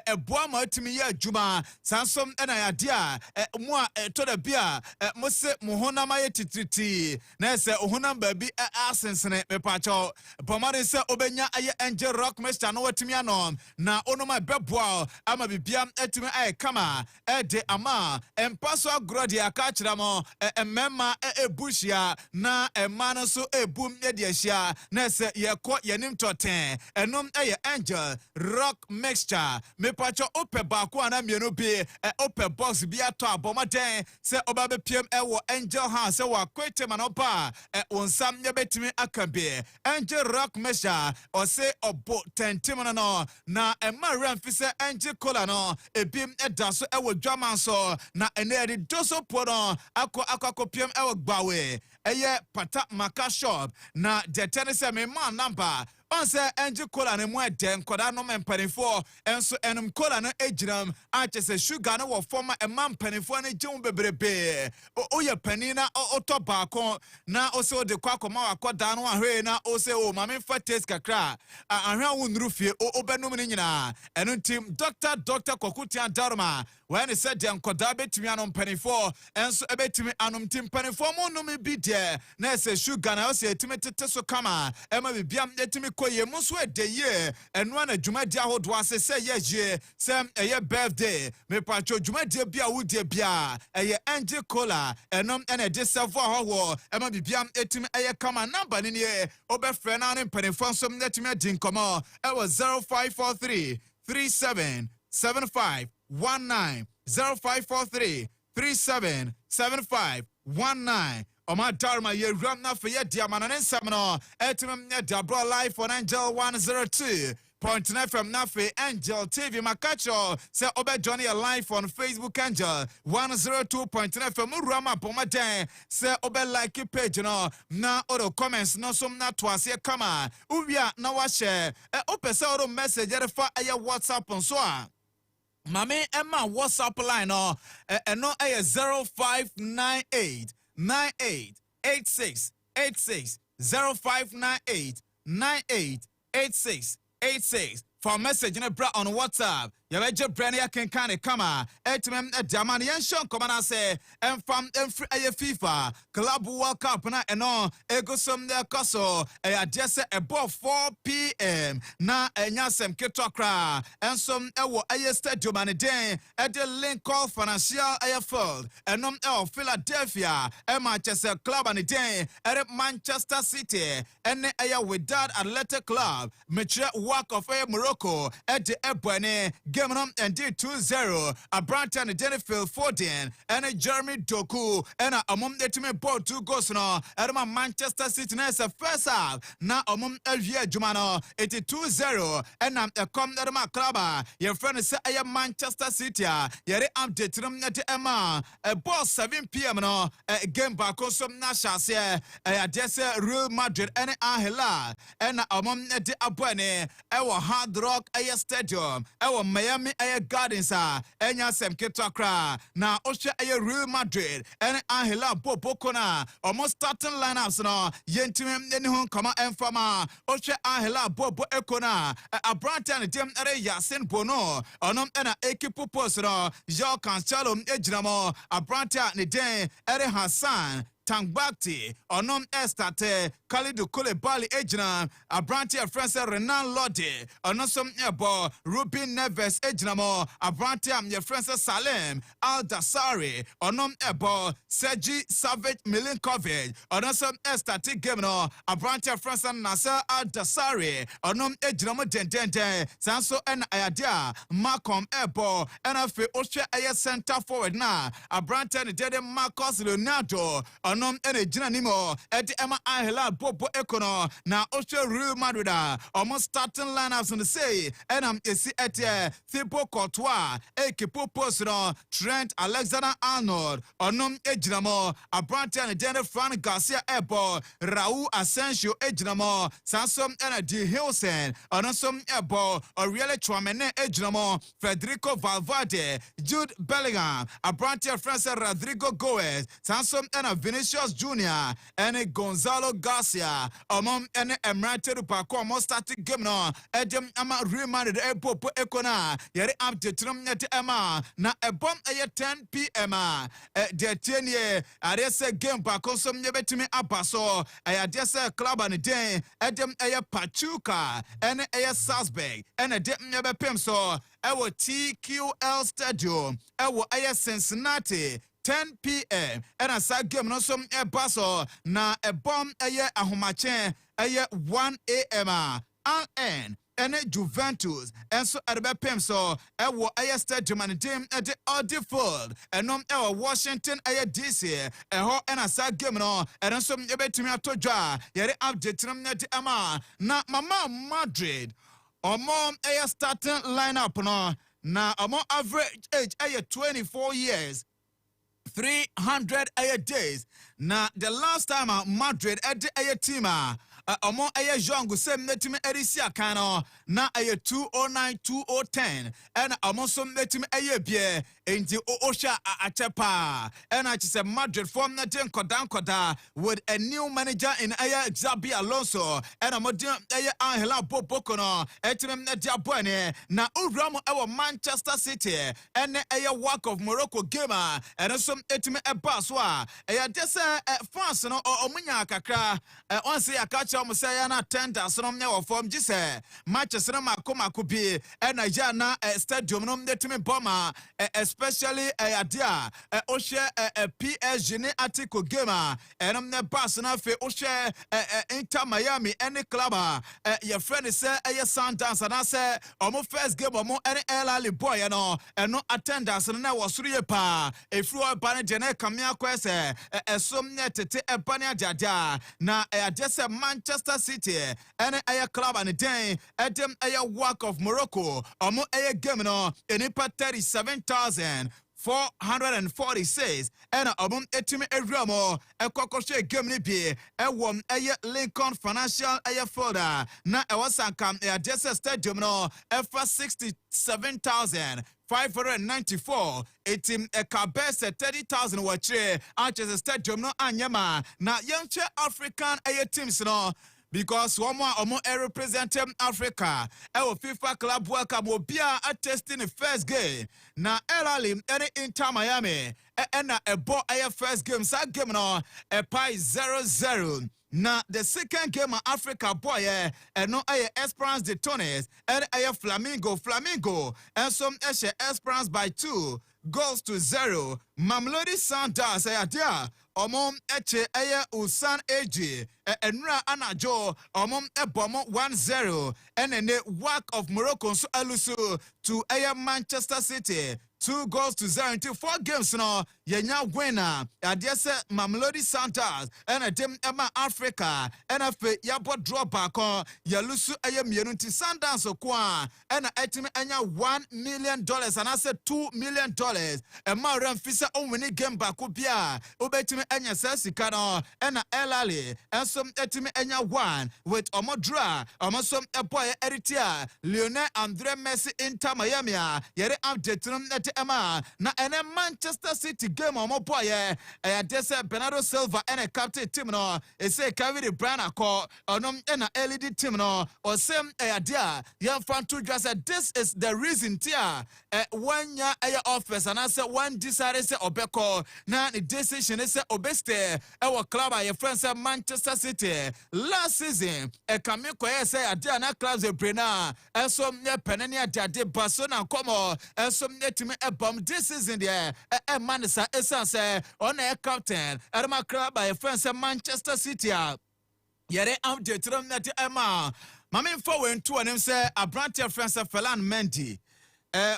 eboa ma atimi ye adwuma sansom ena yade a mo a to da bia mo se mo honam aye titriti na se honam ba bi asensene mepacho pomade se obenya aye angel rock mixture no watimi anom na onoma beboa ama bibia atimi aye kama de ama empaso agro de aka kira mo emema ebushia na emano so ebum de ahia na se yekọ yenim toten enom eye angel rock mixture mepacho ope baako ana mienu bi ope box bi ato abomaden se oba be piem ewo angel house wa kwete manopa onsam ye betimi akabe angel rock mixture ose obo tentim no na emma ramfise angel cola no ebim edaso ewo dwaman so na ene doso pono akọ piem ewo gbawe eye pata maka shop na detene se me man number on say angel cola ne mu eden koda no mempanifo enso enum cola no egiram achese sugar no wo forma e man panifo ne gye bebrebe o ye panina oto baako na o se o de kwakoma wakoda no ahwe na o se o mame fa taste kakra ahwe wonuru fie o benum ne nyina enu tim doctor kokutia darma when he said dem koda betimi anom panifo enso ebetimi anom tim panifo mo no me bi de na se sugar na o se etimi tete so kama ema bibiam etimi koye muso edeye eno na dwumadi ahodo ase se ye se eye birthday me pacho dwumadi bia wudie bia eye angel cola enom ene de servo ahowo ema bibiam etimi eye kama number ni ne obefre na ne mpanifo nsom netimi adin komo e was 0543 3775 19 0543 377519 Oma Dharma ye ram na for ye diamana nsam no etimem ne dabro live on Angel 102.9 from Nafe Angel TV Makacho say obe Johnny live on Facebook Angel 102.9 from Rama Pomaden say obe like page no na oro comments no som na toase kama uwia na wa share ope say oro message for aye WhatsApp on so a Mame Emma WhatsApp line no 0598 9886 86 0598 9886 86 for message in bra on WhatsApp. Ya beje brand ya kenkane kama etimem diamani yenshon komana se enfam enfri aye FIFA Club World Cup na eno egosom de koso adese above 4 p.m. na enyasem ketokra ensom ewo aye stadium den de Lincoln Financial aye field enom Philadelphia Manchester Club and den Manchester City ene aye Wydad Athletic Club metre work of Morocco de ebwane game on and did 2-0. A Branton and Jennifer Foden and Jeremy Doku and a mum that me bought 2 goals no at my Manchester City as a first half. Now a mum Elvia Jumano 82-0 and I'm a come that my club. Your friend is a Manchester City. Yere update them at Emma a boss 7 p.m. no a game back on some Nashas here. I just Real Madrid and Angela and a mum at the Abone our Hard Rock Air Stadium our Miami Air Gardens enya sem ketokra na oshe aye Real Madrid and Angela Bobokona almost starting lineups no yentim eni hun kama enfama oshe Angela Bobo Ekona Abrantan dem ere Yasin Bono onom ena ekipu post no Joao Cancelo ejinamo Abrantan ne den ere Hassan Tangbakti onom estate Khalidou Koulibaly ejina Abranti Francis Renan Lodi onosom ebo Ruben Neves ejinamo Abranti am Francis Salem Al Dassari onom ebo Sergi Savage Milinkovic onosom estate game no Abranti Francis Nasser Al Dassari onom ejinamo dendende sanso en ayadia Malcolm ebo enafe oshe aye center forward na Abranti ne dede Marcos Leonardo onom ene jina nimo edi Emma Angela Bobo Econo na Osho Real Madrid almost starting lineups on the say enam esi etie Thibaut Courtois ekipo post no Trent Alexander-Arnold onom ejinamo Abranti and Jenny Fran Garcia ebo Raul Asensio ejinamo Sansom ene Di Hilson onosom ebo Auriele Chouameni ejinamo Federico Valverde Jude Bellingham Abranti Francis Rodrigo Goes Sansom ene Vinicius Junior and Gonzalo Garcia Lasia, and Emirated Paco, most starting game no, Edem Ama reminded Epopo Econa, Yere up to Trumnet Emma, na a bomb a 10 p.m. The 10 year, I just say game Paco some never to me up so I just say club on the day, Edem a Pachuca, and a Salzburg, and a dem never pim so, our TQL Stadium, our a Cincinnati. 10 p.m. and a side game no some a basso na a bomb a year a humache a year 1 a.m. and Juventus and so at the PM so a war a stadium and team at the Audiford and no our Washington a DC a ho and a side game no and some a bet to me to draw yet update net ama na mama Madrid or mom a starting lineup no na a more average age a 24 years 300 days. Now, the last time Madrid at the team, Omo aye jongu sem netime erisia kano na aye 209 2010 and omo som netime aye bie enti osha achepa and I say Madrid form netin koda with a new manager in aye Xabi Alonso and omo aye Angela Bobokono etim na diabone na uramu ewo Manchester City and aye work of Morocco gamer and some etime eba so aye dese France no omunya kakra once ya catch say na tender so no form just matches no mako bi and Nigeria na stadium no detimi bomber especially idea o share PSG ni article game and na pass na fe o share Inter Miami any club your friend say Sundowns and I say omo first game omo any early boy no no attendance na wasuru pa efru ba na jene kamia kwese esom net tete ebania jaja na just Manchester City and a club and a day at them a work of Morocco omo a game no enipa 37,446 and obum etime ewramo ekokoshe game ni bi ewom eye Lincoln Financial eye folder na ewasankam e adese stadium no efa 67,594 etim ekabese 30,000 wachre Manchester Stadium no anyama na yenche African eye teams no because one more represent Africa. Our FIFA Club World Cup will be testing the first game. Now, Elalim, any Inter Miami, and a ball a first game, second game no, a pie 0-0. Now, the second game of Africa boy, and no Esperance de Tunis, and a Flamingo, and some Esperance by 2-0. Mamelodi Sundowns, idea. Omom eche eye Usan Eji enra anajo omom ebomo 1-0 and the work of Morocco so alusu to eye Manchester City 2-0 into 4 games no yenya winner adese Mamelodi Sundowns and a dem Emma Africa and a fe yabo draw back on yalusu eye mienu nti Sundowns okwa and etime enya $1 million and I said $2 million e ma remfisa on winning game back bia obetime enya sasika no and elali and some etime enya 1 with omodra omosom boy eritia Lionel Andre Messi Inter Miami yere update Emma na ene Manchester City game omo boy dese Bernardo Silva and captain team no say carry the brand call onom na LED team no or same idea yan fan to just this is the reason tia one ya office and I say one decide say obeko na the decision say obeste our club your friends Manchester City last season kame ko say idea na clubs e brena so ne penania de Barcelona come so ne team bomb this season there man say on a captain at my club by friends Manchester City yere update them that Emma mama forward to and say a branch of friends Felan Mendy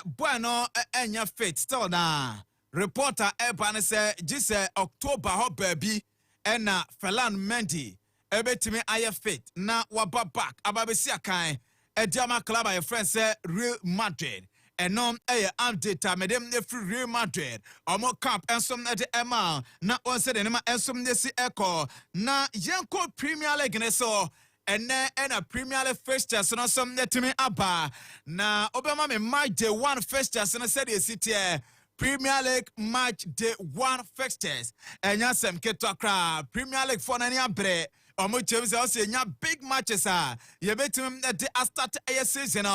bueno enya fit still na reporter Eban say just October ho baby and Felan Mendy ebetime aye fit na waba back ababesi akan Ejama club by friends Real Madrid and no update medem ne free Real Madrid omo camp and some at Emma na on said enema and some nesi echo na yanko Premier League ne so and a Premier League fixtures no some net me aba na obama me match day 1 fixtures na said the city Premier League match day 1 fixtures and yasem keto akra Premier League for nani abre omo James also nya big matches ye betim de start a season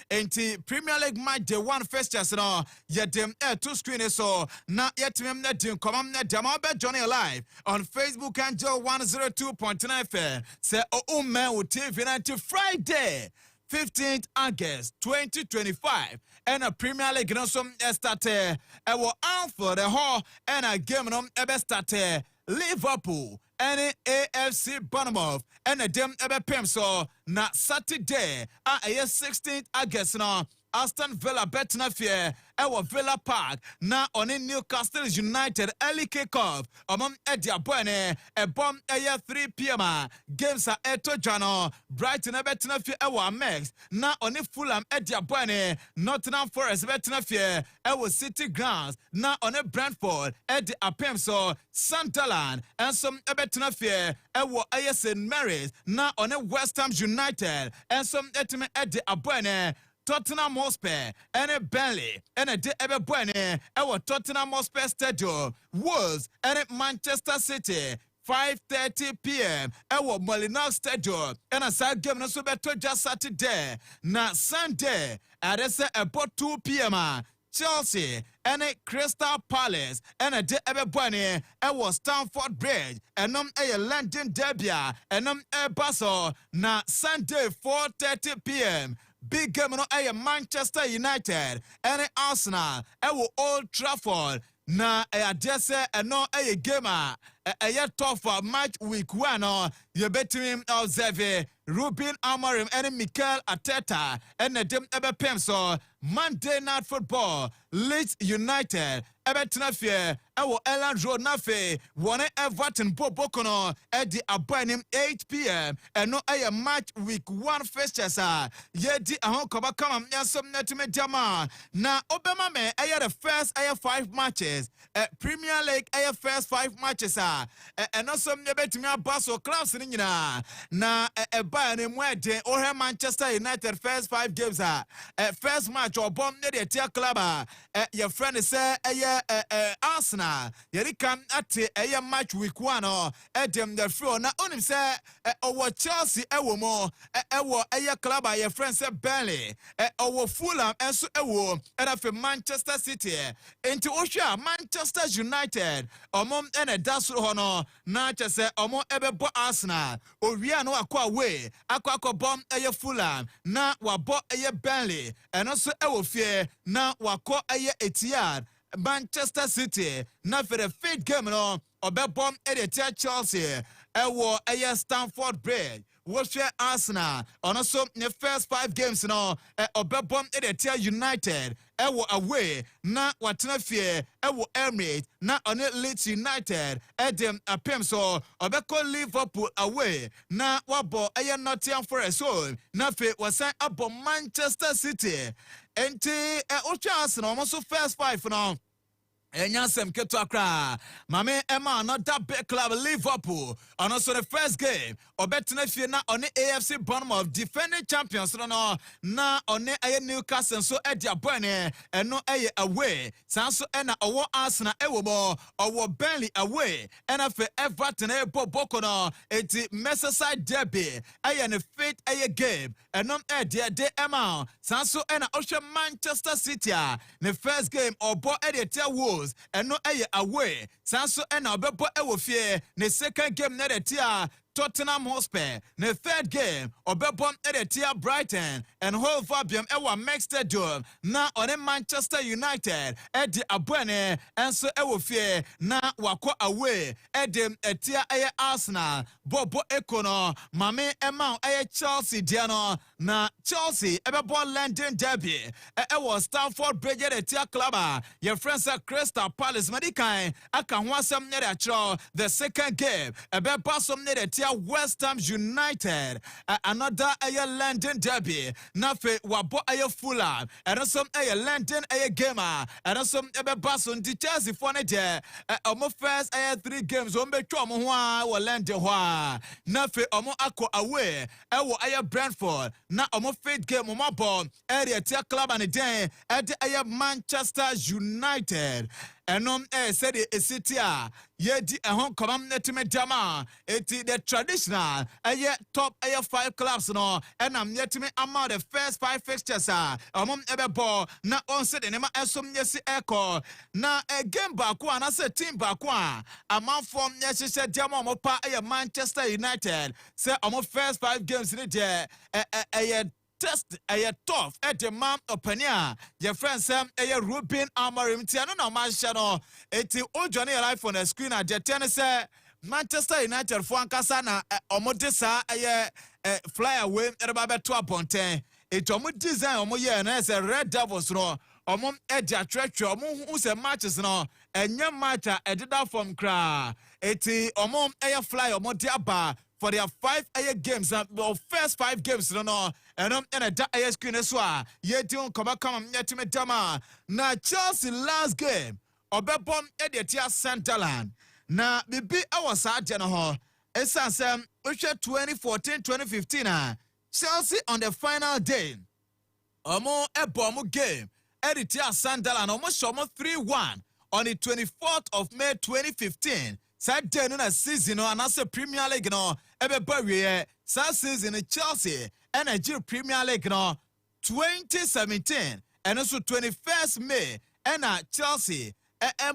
enti Premier League match day 1 fixtures no ye dem two screen so na yetim na din komam na dem be join live on Facebook and Joe 102.9 FM say o man with TV until Friday 15th August 2025 and a Premier League no some started e will for the whole and a game no ebe started Liverpool and AFC Bournemouth and a dem ebe pem so na Saturday 16th August no Aston Villa betna fear ewo Villa Park na oni Newcastle United early kick-off among Edia Bwane a bomb 3 p.m. games are eto jano Brighton betna fear ewo Amex na oni Fulham Edia Bwane Nottingham Forest betna fear ewo City Grounds na oni Brentford Eddie Apemso Sunderland and some betna fear ewo St Mary's na oni West Ham United and some etime Eddie Abwane Tottenham Hotspur and Burnley and a de Everbone our Tottenham Hotspur Stadium Wolves and Manchester City 5:30 p.m. Our Molineux Stadium and a side game no so better just Saturday na Sunday at about 2 p.m. Chelsea and a Crystal Palace and a de Everbone our Stamford Bridge and a London Derby and a Basel na Sunday 4:30 p.m. Big game no Manchester United and Arsenal Old Trafford na adese no game tough match week 1 you between observe Ruben Amorim and Mikel Arteta and them pem so Monday Night Football Leeds United ebetena fie Ellen Road na fe one Everton Bobokono at the Abanim 8 p.m. and no match week 1 fixtures yedi ahon koba kama nyasom netime jama na obema me the first 5 matches Premier League first 5 matches and also nebetimi abaso clubs ni nyina na Bayern Munich or Manchester United first 5 games first match or bomb ne the tier club your friend say Arsenal yeri come at a match week 1 dem the floor na onim say our Chelsea mo our club your friend say Burnley our Fulham and so and for Manchester City into Osha Manchester United omom and a dasro no na say omo ebebo Arsenal owia no akwa away akwa bomb Fulham na wabo Burnley and also fie na wako Etihad Manchester City na for the 5th game no obebom Chelsea Stamford Bridge Worcester Arsenal on also the first 5 games no obebom United away na watena fie Emirates na on Leeds United dem apem so obeko Liverpool away na wabo Nottingham Forest home na fe wasan abo Manchester City enti Arsenal also first 5 no Enyasem keto akra mame Emma another big club Liverpool and also the first game obetena fie na on AFC Bournemouth defending champions no na on Newcastle so Edia Bwane no away sanso na owo Arsenal ewobo owo Burnley away and afa Everton boboko no eti Merseyside derby ne fit game no de Emma sanso na oshe Manchester City the first game obo Edia Wolves and no away sanso na obebo fie the second game na the tia Tottenham Hotspur the 3rd game obebom tia Brighton and Hove Albion Max Stadium na on Manchester United the Abwane and so fie na wako away edim tia Arsenal bobo ekono mame emma Chelsea diano na Chelsea ebebo London derby Stamford Bridge the tia club your friends are Crystal Palace medikai aka ho asem ne the second game ebeba som ne West Ham United another London derby na fe wabo Fulham and some London gamer and some Bason di Chelsea for ne de omo first 3 games o betwa omo ho a London ho na fe omo akọ away Brentford na omo 5th game omo ball area tia club and den at Manchester United enom said the city ye di ehon komam netime jama eti the traditional top 5 clubs no enam netime ama the first 5 fixtures omom ebebo na on said the nema esom yesi eko na game back one as a team back one amanfo nyehye jama omopa Manchester United say omo first 5 games ni je test tough at the man openia your friend Sam Ruben Amorim tiano na mancha no eti o journey life on the screen at the tennis Manchester United for ankasa na omodesa fly away eba beto abonten eti omo design omo ye na say Red Devils no omo edia trek omo hu se matches no enye match edida from kra eti omo fly omo dia ba for their 5 games, first 5 games, no, and a screen as well. Yet, don't come yet me dama. Na Chelsea last game, Obebom Editia Sunderland. Na bibi our side general. Esasem, which 2014-2015, Chelsea on the final day. Omo Ebomu game, Editia Sunderland, almost 3-1 on the 24th of May 2015. Saddick no na season no anase Premier League no ebeba wie sa season Chelsea and Nigeria Premier League no 2017 and also 21st May and Chelsea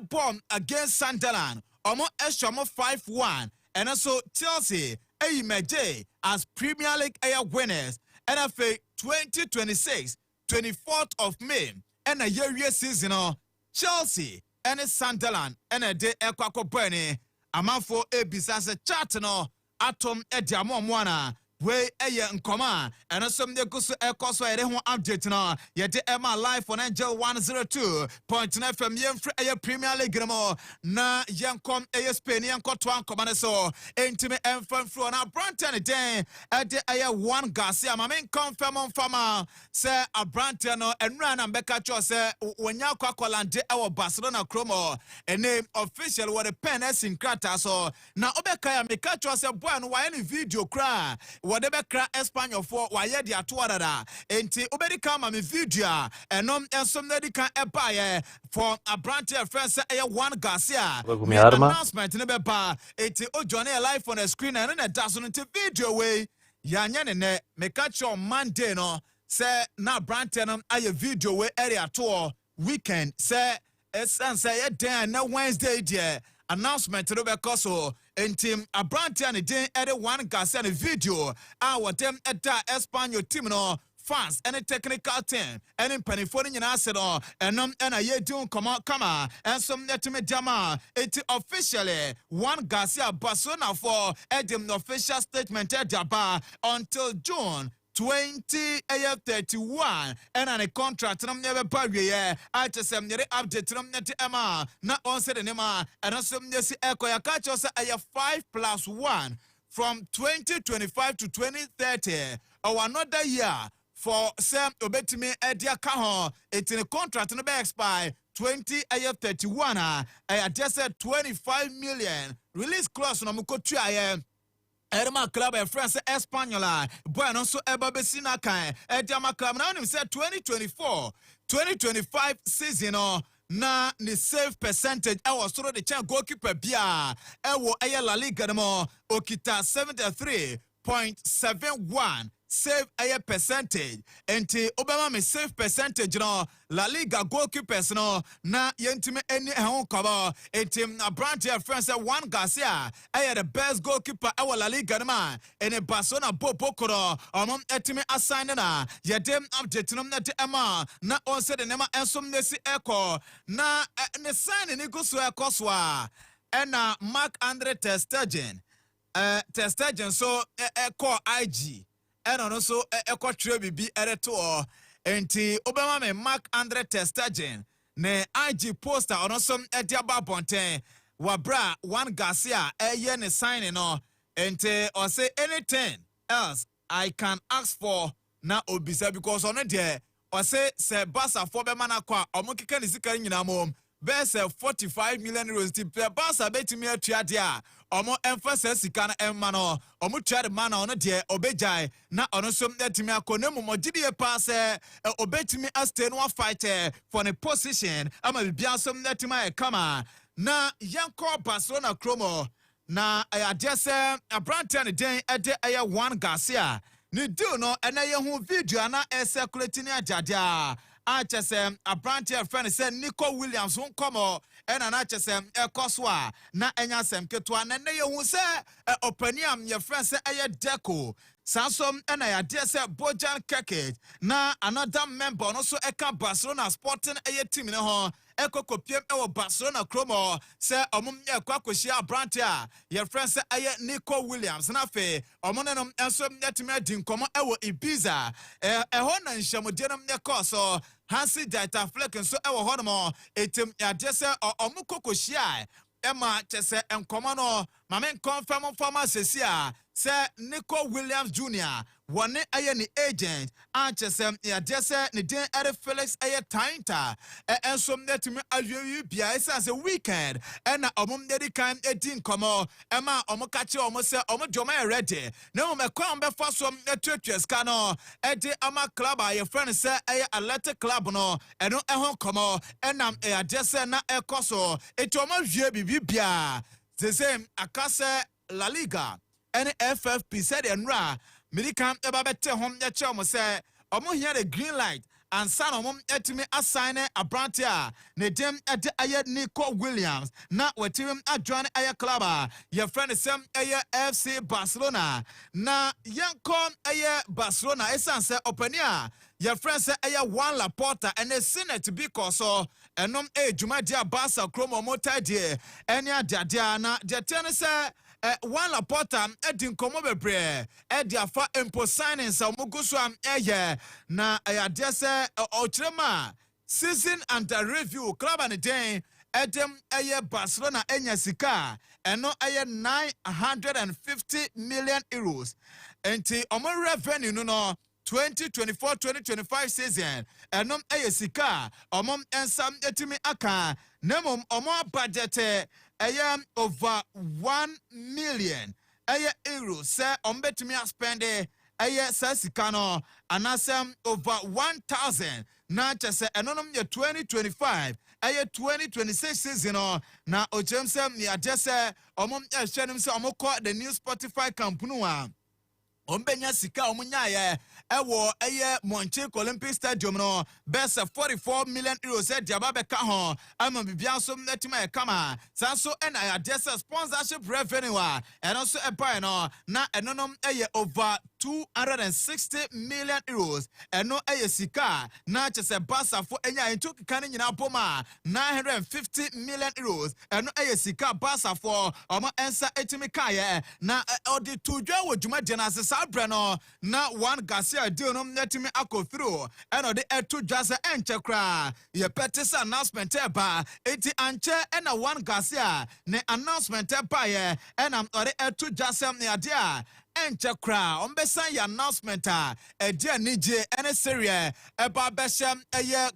bomb against Sunderland omo eshomo 5-1 and also Chelsea emerge as Premier League winners and after 2026 24th of May and a year season no Chelsea and Sunderland and a day ekwako burning amanfo ebisa se chat no atom ediamo mwana we nkoma eno som de kuso ekoso ere ho update no ye de ema live on Angel 102.9 FM yemfre Premier League mo na yenkom Spain yenkoto ankoma ne so entime emfamfro na Branton den de one Garcia ma men confirm on fama se Branton no enra na mbeka cho se wonya kwakolande e Barcelona kromo ene official what the pen in krata so na obeka ya meka cho se boy no wa any video kra whatever cra Espanyol for waye dia to adada enti obedi kama me video enom ensom na di kan eba for a branch friends one Garcia me announcement ne beba enti o join live on the screen and na daso no video way ya nya ne me catch on Monday no say na branch no aye video way area to weekend say esan say den na Wednesday dia announcement no be koso entim Abrantia ne den one Garcia ne video what them da Espanyol team no fans any technical team any penifoni nyina se no enom na ye dun come and some net me jama it officially one Garcia Barcelona for edim no official statement edaba until June 2031 and a contract nam never barrier I just am the update nam net Emma not on said nema and also yesi echo ya catch us a 5+1 from 2025 to 2030 or another year for Sam obetime edia kaho it's in a contract no be expire 2031 I just said 25 million release clause no mukotu aye Erma club and France Espanola boy no so eba besina kan Edama club now him said 2025 season na the save percentage I was sort of the champ goalkeeper bia ewo La Liga mo okita 73.71 save percentage enti obama me save percentage no La Liga goalkeepers no na yentime any ehon kobo enti na branch France one Garcia the best goalkeeper La Liga ma ene Barcelona bokoro omom etime assign na yedem update no na ema na on said the nema ensom nesi eko na ne sign ni go so ekoso a ena Mark Andre ter Stegen so call IG and also a quattro be editor enti Obama me Mark Andre ter Stegen ne IG poster on also ediaba bonten wabra one Garcia ne signing no enti or say anything else I can ask for na obisa because on there or say Barca for be mana kwa omukika ni sika nyina mom best 45 million euros ti Barca betimi atua dia omo emphasis sika na emma no omo tua de man ono de obejai na ono som etimi akonemu mogidie pass obetimi stay no fight for the position ama bibia som etimi kama na yanko Barcelona kromo na adese abrante ne den ede one Garcia ni do no ena ye hu video na circulate ni ajadia achesem abrante friend say Nico Williams won komo ena na achesem ekoswa na enya sem ketwa na ye hu say opaniam ye friend say eye deco Sansom ena ya de say Bojan Kekej na another member no so eka Barcelona Sporting eye team ne ho ekokopiem ewo Barcelona kromo se omum ye kwakohia abrante a ye friend se aye Nico Williams na fe omonenom enso netime adi nkomo ewo Ibiza eho na nhyamodenom ne koso Hansi Dieter Fleck nso ewo honomo etem ya de se omukokohia Emma chese enkomo no mame confirm former sesia se Nico Williams Jr. One aye ni agent chese ya dese ni den ere Felix aye tainta ensom netimi ayeyi bia esa se weekend na omum dedi kan edin komo ema omokache omo se omo joma ready na mo mekwan be fasom etwetwes ka no edi ama club aye friend se aye Athletic club no eno ehon komo enam ya dese na ekoso etomo hwie bibia the same akase La Liga NFFP said enra Medicam eba bete hom ya che omo se omo hia the green light and san omom etimi assign abrante a ne dem ede aye Nico Williams na wetim adwan aye club your friend sem aye FC Barcelona na yankom aye Barcelona esanse opania your friend say aye Juan Laporta and a Senate because so enom ejuma dia Barca kromo mota die enya dia na de ten say Juan Laporta edin komo bebre ediafa impo signing sa mugusu am na ayadese ochirema season and review club and den edem Barcelona enya sika eno 950 million euros enti omo revenue no 2024-2025 season enom sika omom ensam etimi aka nemom omo budget over 1 million euros say ombetimi spend sasika no anasem over 1,000 na chese enonom ye 2025 2026 season na ochemsem ya jese omom hwenem se omokọ the new Spotify company a ombenya sika omunyaye ewo Montjuic Olympic Stadium no best 44 million euros diaba beka ho ama bibia so netima e kama sanso ena ya desa sponsorship revenue and also buy no na enonom over 260 million euros eno sika na chese Barca for enya into kikane nyina boma 950 million euros eno sika Barca for omo ensa etimi kaye na odi tudwa wodwuma de na sabre no na one Garcia deal no netimi akofiro eno de etu dwase enche kra ye petisa announcement eba eti anche ena one Garcia ne announcement eba ye ena ore etu dwase ne ade a enche kra ombesan ya announcement a ede nije ene serie eba beshem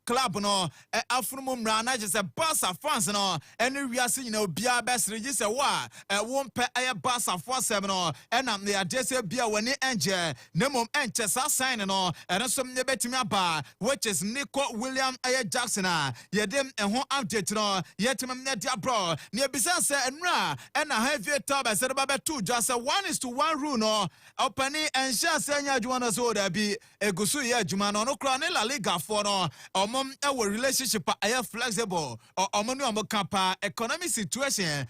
club no afunumu mra na je se Barca fans no ene wiase nyina obia besre je se wa wompe Barca force no ena ne ade se bia wani enje nemom enche sa sign no ene som ne betimi aba which is Nico William Jackson a yedem ehon update no yetimem ne dia bro ne bisa se enra ena heavy top se ba betu just 1:1 rule no opani ensha senya adwuma so da bi egusu ye adwuma no kra ne La Liga for no omom relationship flexible omom no amokapa economic situation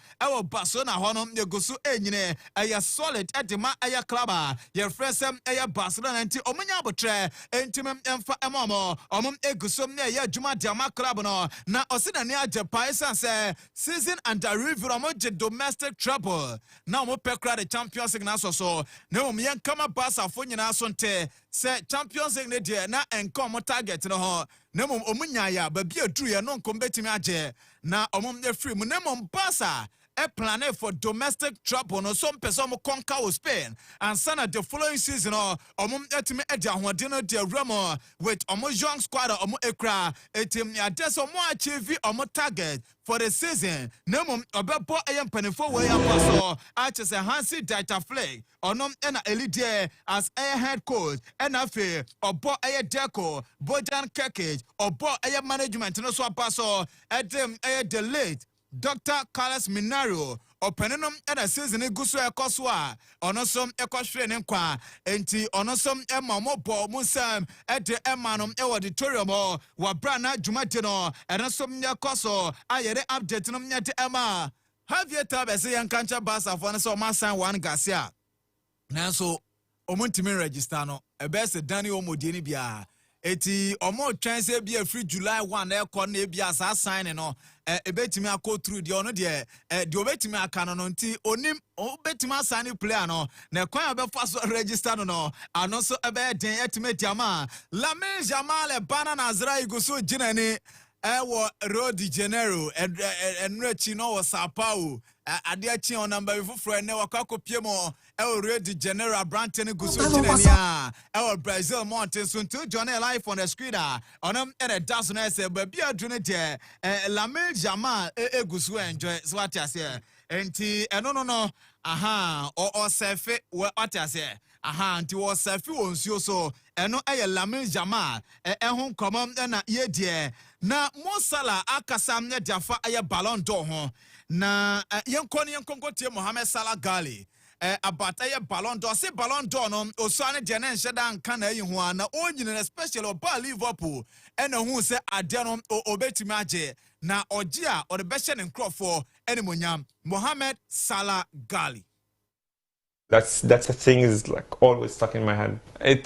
Barcelona hono egusu enyine solid edema club ye fresem Barcelona nti omunya abotre entimem emfa emomo omom egusum ne ye adwuma diama club no na osina ne ajepa esanse season under review omoje domestic trouble na omo pekra the Champions League na so na omo kama Barca fo nyina so nte se Champions League ne de na enkom target no ho na omunya ya ba bia duru ye no nkom betimi age na omom ne free mu na mom Barca plan for domestic trouble no some person conquer with Spain and sana the following season etime edia hodino de remo with young squad ekra etim ades achieve target for the season nemum obebo penifo we apaso achese Hansi Dieter Flick onom na elide as head coach afe obo deco Bojan Kekic obo management no so apaso edem the late Dr. Carlos Minario openinum and a season gusu ekoswa onosom ekohwere ne kwa enti onosom emamobo musam ede emanum auditorium wa brana dwumade no enosom yakoso ayere update no nyate ema have tabese yankancha basa for no so masan one gasia nanso omuntimi register no ebese dani omodie bia eti omo twense bia free July 1 ekọ na bia sa sign no ebetimi akọ through de ono de obetimi aka no nti onim obetimi assign player no na kwan obefa so register no ano so ebe den etime ama Lamine Yamal banana azra iguso ginani wo Rio de Janeiro enrechi no wo Sao Paulo ade achi on number fufuro ne wakakopie mo Rio de Janeiro abrante ne guso ginani Brazil mountain so until John live on the screen onam e das no say baby adune de Lamine Yamal eguso enjoy so what ase enti no aha o sefe what ase aha nti wo sefe wonsuo so eno Lamine Yamal ehun komom na ye de na Mo Salah akasam ne dafa Ballon d'Or ho na yenkonko tie Mohamed Salah Gali about Ballon d'Or say Ballon d'Or no osane de na nheda nka na yi ho na onyine especially oba Liverpool ena hu se ade no obetimi age na oji a o de behye ne nkrofo enimonyam Mohamed Salah Gali. That's a thing is like always stuck in my head.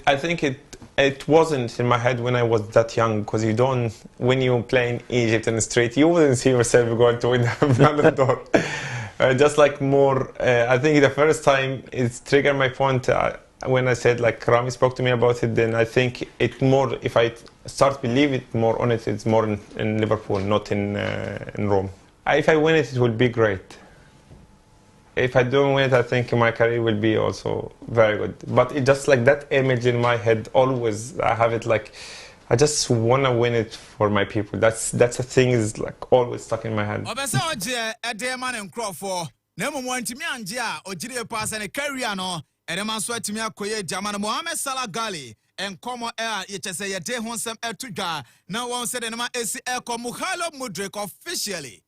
I think it wasn't in my head when I was that young, because when you play in Egypt and straight, you wouldn't see yourself going to win the Ballon d'Or. Just like more, I think the first time it triggered my point when I said like Rami spoke to me about it, then I think it more, if I start believe it more on it, it's more in Liverpool, not in Rome. If I win it, it will be great. If I don't win it, I think my career will be also very good. But it just like that image in my head always, I have it like, I just want to win it for my people. That's a thing is like always stuck in my head. Obese oje edeman enkrofo na emom antimi anje a ogire pass ne career no edeman so atimi akoye German Mohamed Salah Gali enkomo yechese yede honsem etudwa na won se de na esi ekomo Halo Mudrik officially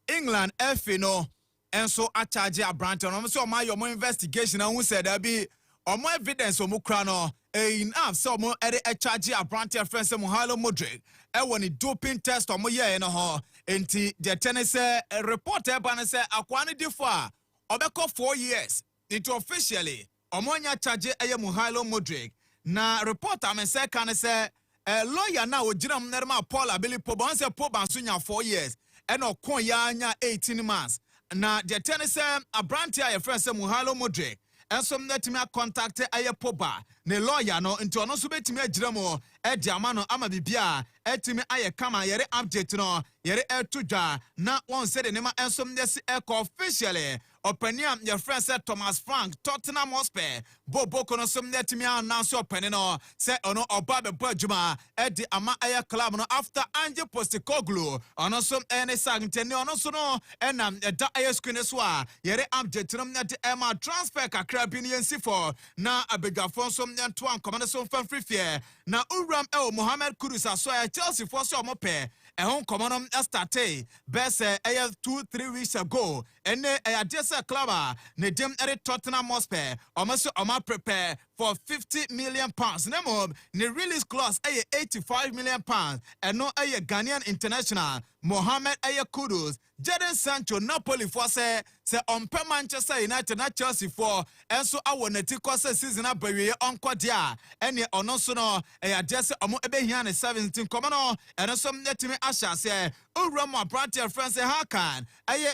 England FA no enso a charge a brand no so my your investigation and who said there be omo evidence omo kra no enough so omo a charge a brand friend say Halo Mudrik won a doping test omo ye no ho enti the tennis reporter ban say akwane difo a obeko 4 years into officially omo nya charge Halo Mudrik na reporter me say kan say lawyer na oginam nerma Paul Abeli Poban say Poban so nya 4 years and okon ya nya 18 months. Na the tennis a brand your friend say Halo Mudrik and some that me contact Poba ne lawyer no into no so betimi agiramo e diama no ama bibia etimi aye kama yere update no yere etudwa na won say the name and some this officially opinion your friend said Thomas Frank Tottenham Hotspur bobo kono some that me announce opinion no say ono oba be bojuma e di ama aye club no after Ange Postecoglou ono some ene sagntene ono so no enam da aye screen so a yere update no na de ema transfer kakra bi ne yansi for na abedwafo so nto an komande so fan free fear na uram Mohamed Kudus aso Chelsea for so omope ehon komonom starte best 2-3 weeks ago ene adesa club ne dem Tottenham Hotspur almost prepare for 50 million pounds nemo ne release clause 85 million pounds and no Ghanaian international Mohamed Kudus Jadon Sancho Napoli for say on Manchester United na Chelsea for enso awoneti kose season abawie onko dia ene ono so no adese omo ebehia ne 17 komono eno som netimi asha say Urama Brantia France Hakan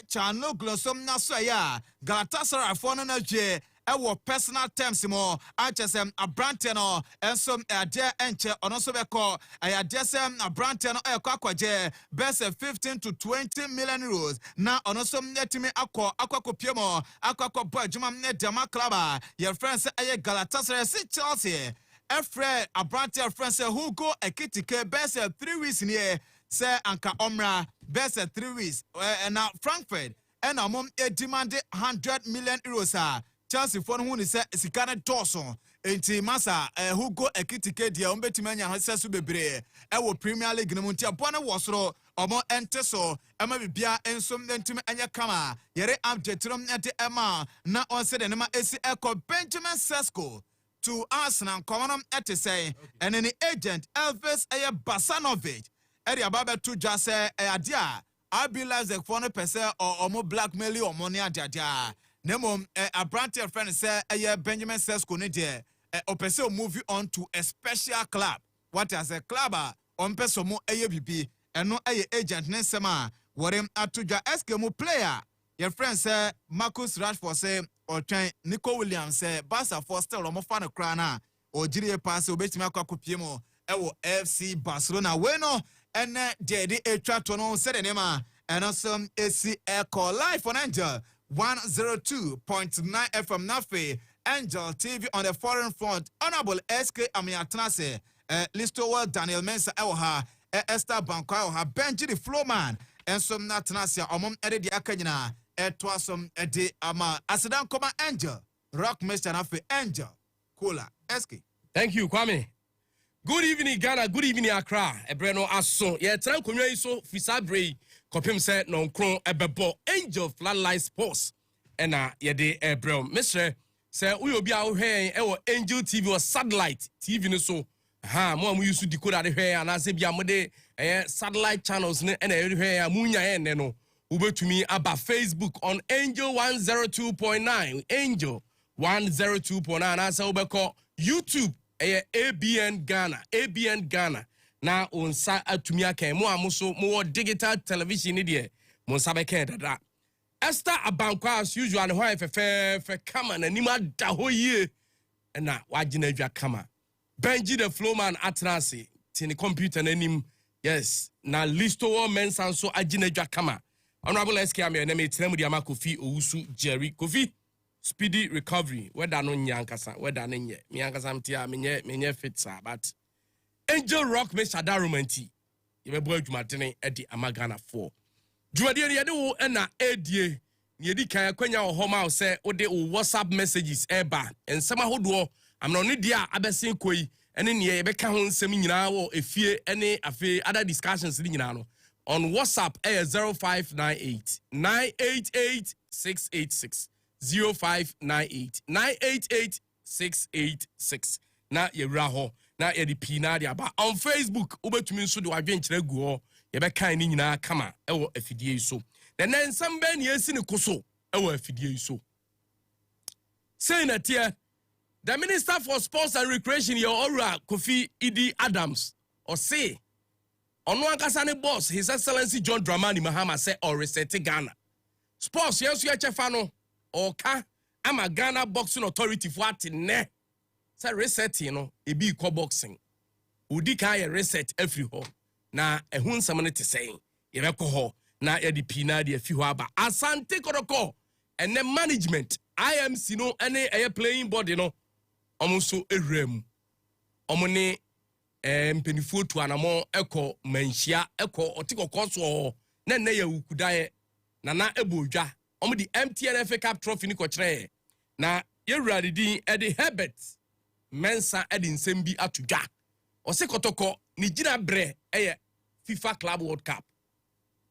Chanoglo som na so ya Galatasaray for no na je ɛwɔ personal terms mo akyesem abrante no enso ade enche ono so beko ayade sem abrante no ekọ akwaje best 15 to 20 million euros na ono so netimi akọ mo akọ boy adwuma ne dema club your friends aye Galatasaray si Chelsea efre abrante friends who go ekitike best 3 weeks near say anka omra best 3 weeks na Frankfurt and among a demand 100 million euros Chelsea for who is Sikane Dawson enti masa who go ekitike dia umbetimanya hasesu bebre ewo Premier League no muntia bona wosoro omo enteso ema bibia ensom ntim anya kama yere update ete ema na onse de nema esi eko Benjamin Sesko to Arsenal komonom ete say and any agent Elvis Basanovic eri ababa to just say adia I be like the 4% or more blackmail or money adia Nemo a branch friend say Benjamin Sesko ne de opese move on to a special club. What as a club on peso mo ABB and no agent ne sema worem atuja eskemo player. Your friend say Marcus Rashford say or train Nico Williams say Barca for still or mo fan crana or jiri pass obetimi akwakopiemo ewo FC Barcelona weno ene dedi etwa to no said nema and also AC Echo live on Angel 102.9 FM Nafe Angel TV on the foreign front. Honorable SK Amiatrase Listo Daniel Mensa Elha Esther Banko Elha Benji the Flowman and some Natanasia Omom Edi Akanyina Etwasum Edi Ama Asadan Koma Angel Rock Mr. Nafe Angel Kola SK. Thank you, Kwame. Good evening, Ghana. Good evening, Accra. Ebreno aso. Ye tran konwa iso fisabre kopim se non kron ebebo Angel Flatline Sports. Ena ye de ebrel. Mr. Se uyo bi a wo hwe e Angel TV or satellite TV no so. Mo use decoder de hwe anase bia mo de satellite channels ne ena e hwe a munya ene no. Ubetumi aba Facebook on Angel 102.9. Angel 102.9 anase ubeko YouTube ABN Ghana na onsa atumi akan mo amuso mo digital television ni de mo nsa be kan dada Esther Abankwa as usual ho fe kama na nima da ho yie na wagina adwa kama Benji the Flowman atrase tini computer na nim yes na listo men sanso agina adwa kama Honorable SK am na me tiramu dia Kofi Owusu Jerry Kofi speedy recovery whether no nyankasa whether no nye me ankasa mtia menye fit sa but Angel Rock me shada romanti ye be boy dwumadene e di amagana 4 dwumadene ye de wo na edie ne di kan akwanya wo homa se wo de wo WhatsApp messages eba ensema hodo amno ne dia abesin koi ene ne ye be ka ho nsem nyina wo efie ene afi other discussions ni nyina no on WhatsApp 0598 988 686 0598 988 686 na yewra ho na ye di pina dia ba on Facebook obetumi nso de wadwenkyere gu ho ye be kan ni nyina kama ewo afidie so then nsam ba ne esi ne koso ewo afidie so say na tie the Minister for Sports and Recreation your Ora Kofi Idi Adams or say ono ankasa ne boss His Excellency John Dramani Mahama say or reset Ghana sports yes you chefa no Oka ama Ghana Boxing Authority for atine say reset no ebi ko boxing udi kan ye reset every ho na ehun nsam ne te say ye be ko ho na ye di pina de afi ho aba asante kodoko ene management IMC no ene eye playing body no omonso ewrem omone mpenifuo tu anamo eko manhia eko otikoko so na na ye wukudae na ebodwa the MTN FA Cup trophy ni kokyere na yewurade din Eddie Herbert Mensa Eddie Nsembi atudwa ose kotoko ni gina bre FIFA Club World Cup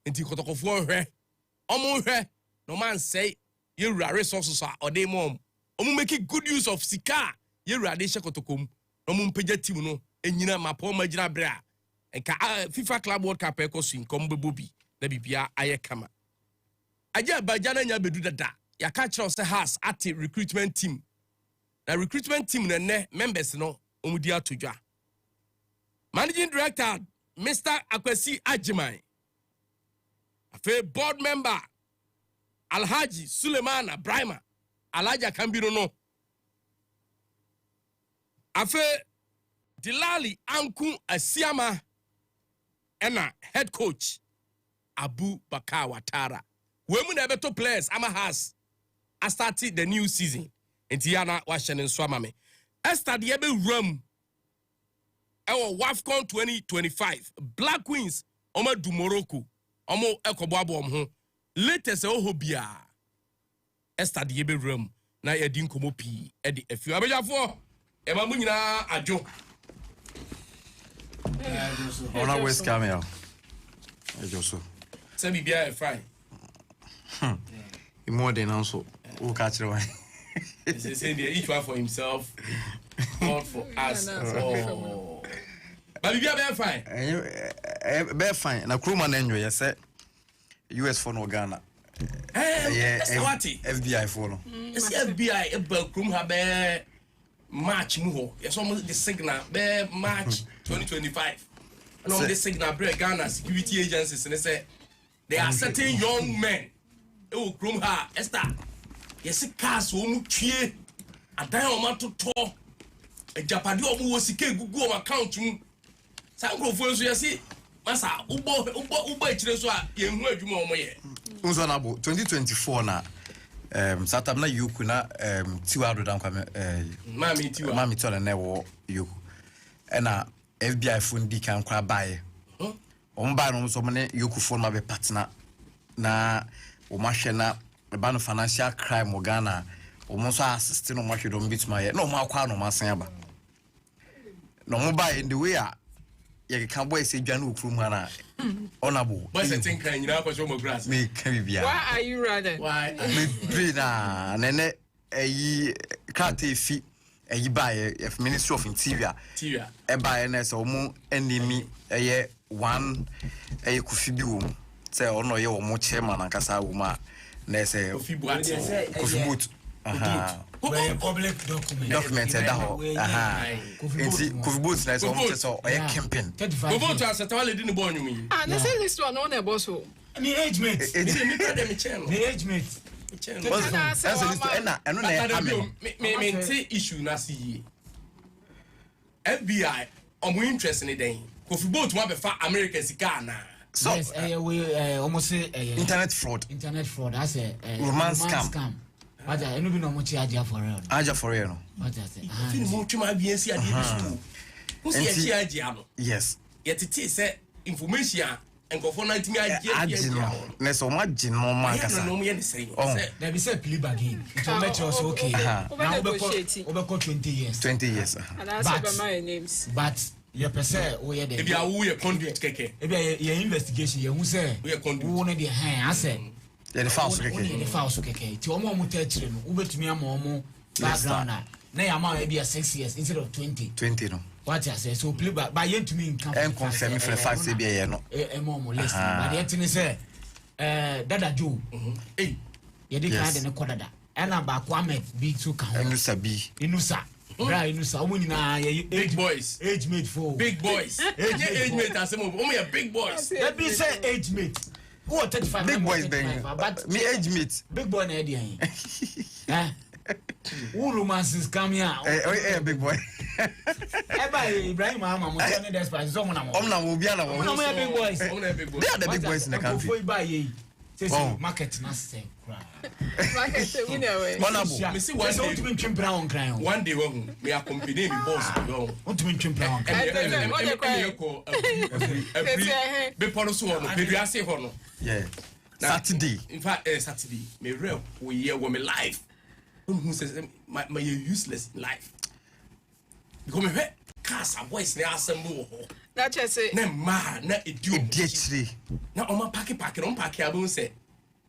enti kotokofo hwe omo hwe no man say yewura resources a ode mom omo make good use of sika yewurade hye kotokom omo mpagya team no enyina mapo magina bre a enka FIFA Club World Cup ekosu nkom bebobi na bibia aye kama Aja bajana nya bedu dada ya catch us has at recruitment team na recruitment team ne members no omudi atodwa managing director Mr. Akwesi Ajiman afa board member Alhaji Suleiman Brahima Alaja Kambiro no afe Dilali Anku Asiama ena head coach Abu Bakar Watara. We mu na beto players ama has I started the new season. Enti yana wa hyene so ama me. Esther de be ram ewo WAFCON 2025 Black Queens omo du Morocco omo ekobo abo ho latest oho bia Esther de be ram na yedi nkomo pi e de afi abejafo e ma mu nyina adwo ona west camel ejoso se bibia e fine more than also who catch the one they say each one for himself God for us oh but bibia be fine be fine na kruma na enyo say US for no Ghana FBI for no it's FBI e ba krum ha be March mu ho yes almost the signal be March 2025 and on the signal break Ghana security agencies and say there are certain young men e wo krum ha Esther yes cars wo mu twie adan o ma toto e japade o mu wo sike gugu o account mu sankrofo so yes masa ubo echire so a ye hu adwuma o mo ye unzo na bo 2024 na satam na yuku na tiwa adodan kwa mami tiwa na wo yuku ena FBI fundi kan kwa bae omba no so mne yuku fo ma be partner na o ma hwe na ba no financial crime o Ghana o mo so assist no ma hwe do mbituma ye no ma kwa no ma san aba no mo bae in the way a ye kan boy say dwan okuru mu na honorable boy say tin kan nyina kwa so mo grass me kan bibia why are you running me pray na nene eyi kate fi eyi bae Ministry of Interior e bae na so mo enemy eye one eye Kofi bi wo say ono ye wo mo chairman ankasa wo ma na say Kofi boot public document that ho Kofi boot na so eye campaign Kofi boot asata wale di ni bo onwumi na say list one on e boss o ni age mate me pray dem channel ni age mate that's list ena eno na amen me ti issue na see FBI omo interest in den Kofi boot wa be fa America sika na so yes we almost say internet fraud that's a romance scam but eno bi no mo chi aja for real no what I say feel mo twema bien si ade bi so who see chi aja no yes yetiti say information enkofo na ntimi aja na so ma gin no man kasa no mo ye say there be say plea bargain to make us okay now we go 20 years and that's by my names but your person we there if you are we conduct keke if your investigation you say we conduct we no dey I say the false keke the false keke ti omo mo tachire no ubetumi ama omo background na ya ma be 6 years instead of 20 no what I say so play by you to me can confirm for the fact say be no mo listen but the thing say dada Joe ye dey kind na kodada ena ba Kwame bi to kan inusa bra inusa omo nyina ye big boys age mate for big boys age mate asem omo ye big boys let me say age mate who 35 big boys ben but me age mate big boy na e dey who romances come here big boy Ibrahim Mama mo tell me this price so mo na mo obi ana mo big boys they are the big boys in the country say market na say market we know we honorable me see one day we are company me boss yo want to twin brown every be policy ho no be ase ho no yeah Saturday in fact Saturday me real we here with me life who says my useless in life because me cars and boys na assemble ho that just say na ma na ediachiri na o ma pack on pack abon say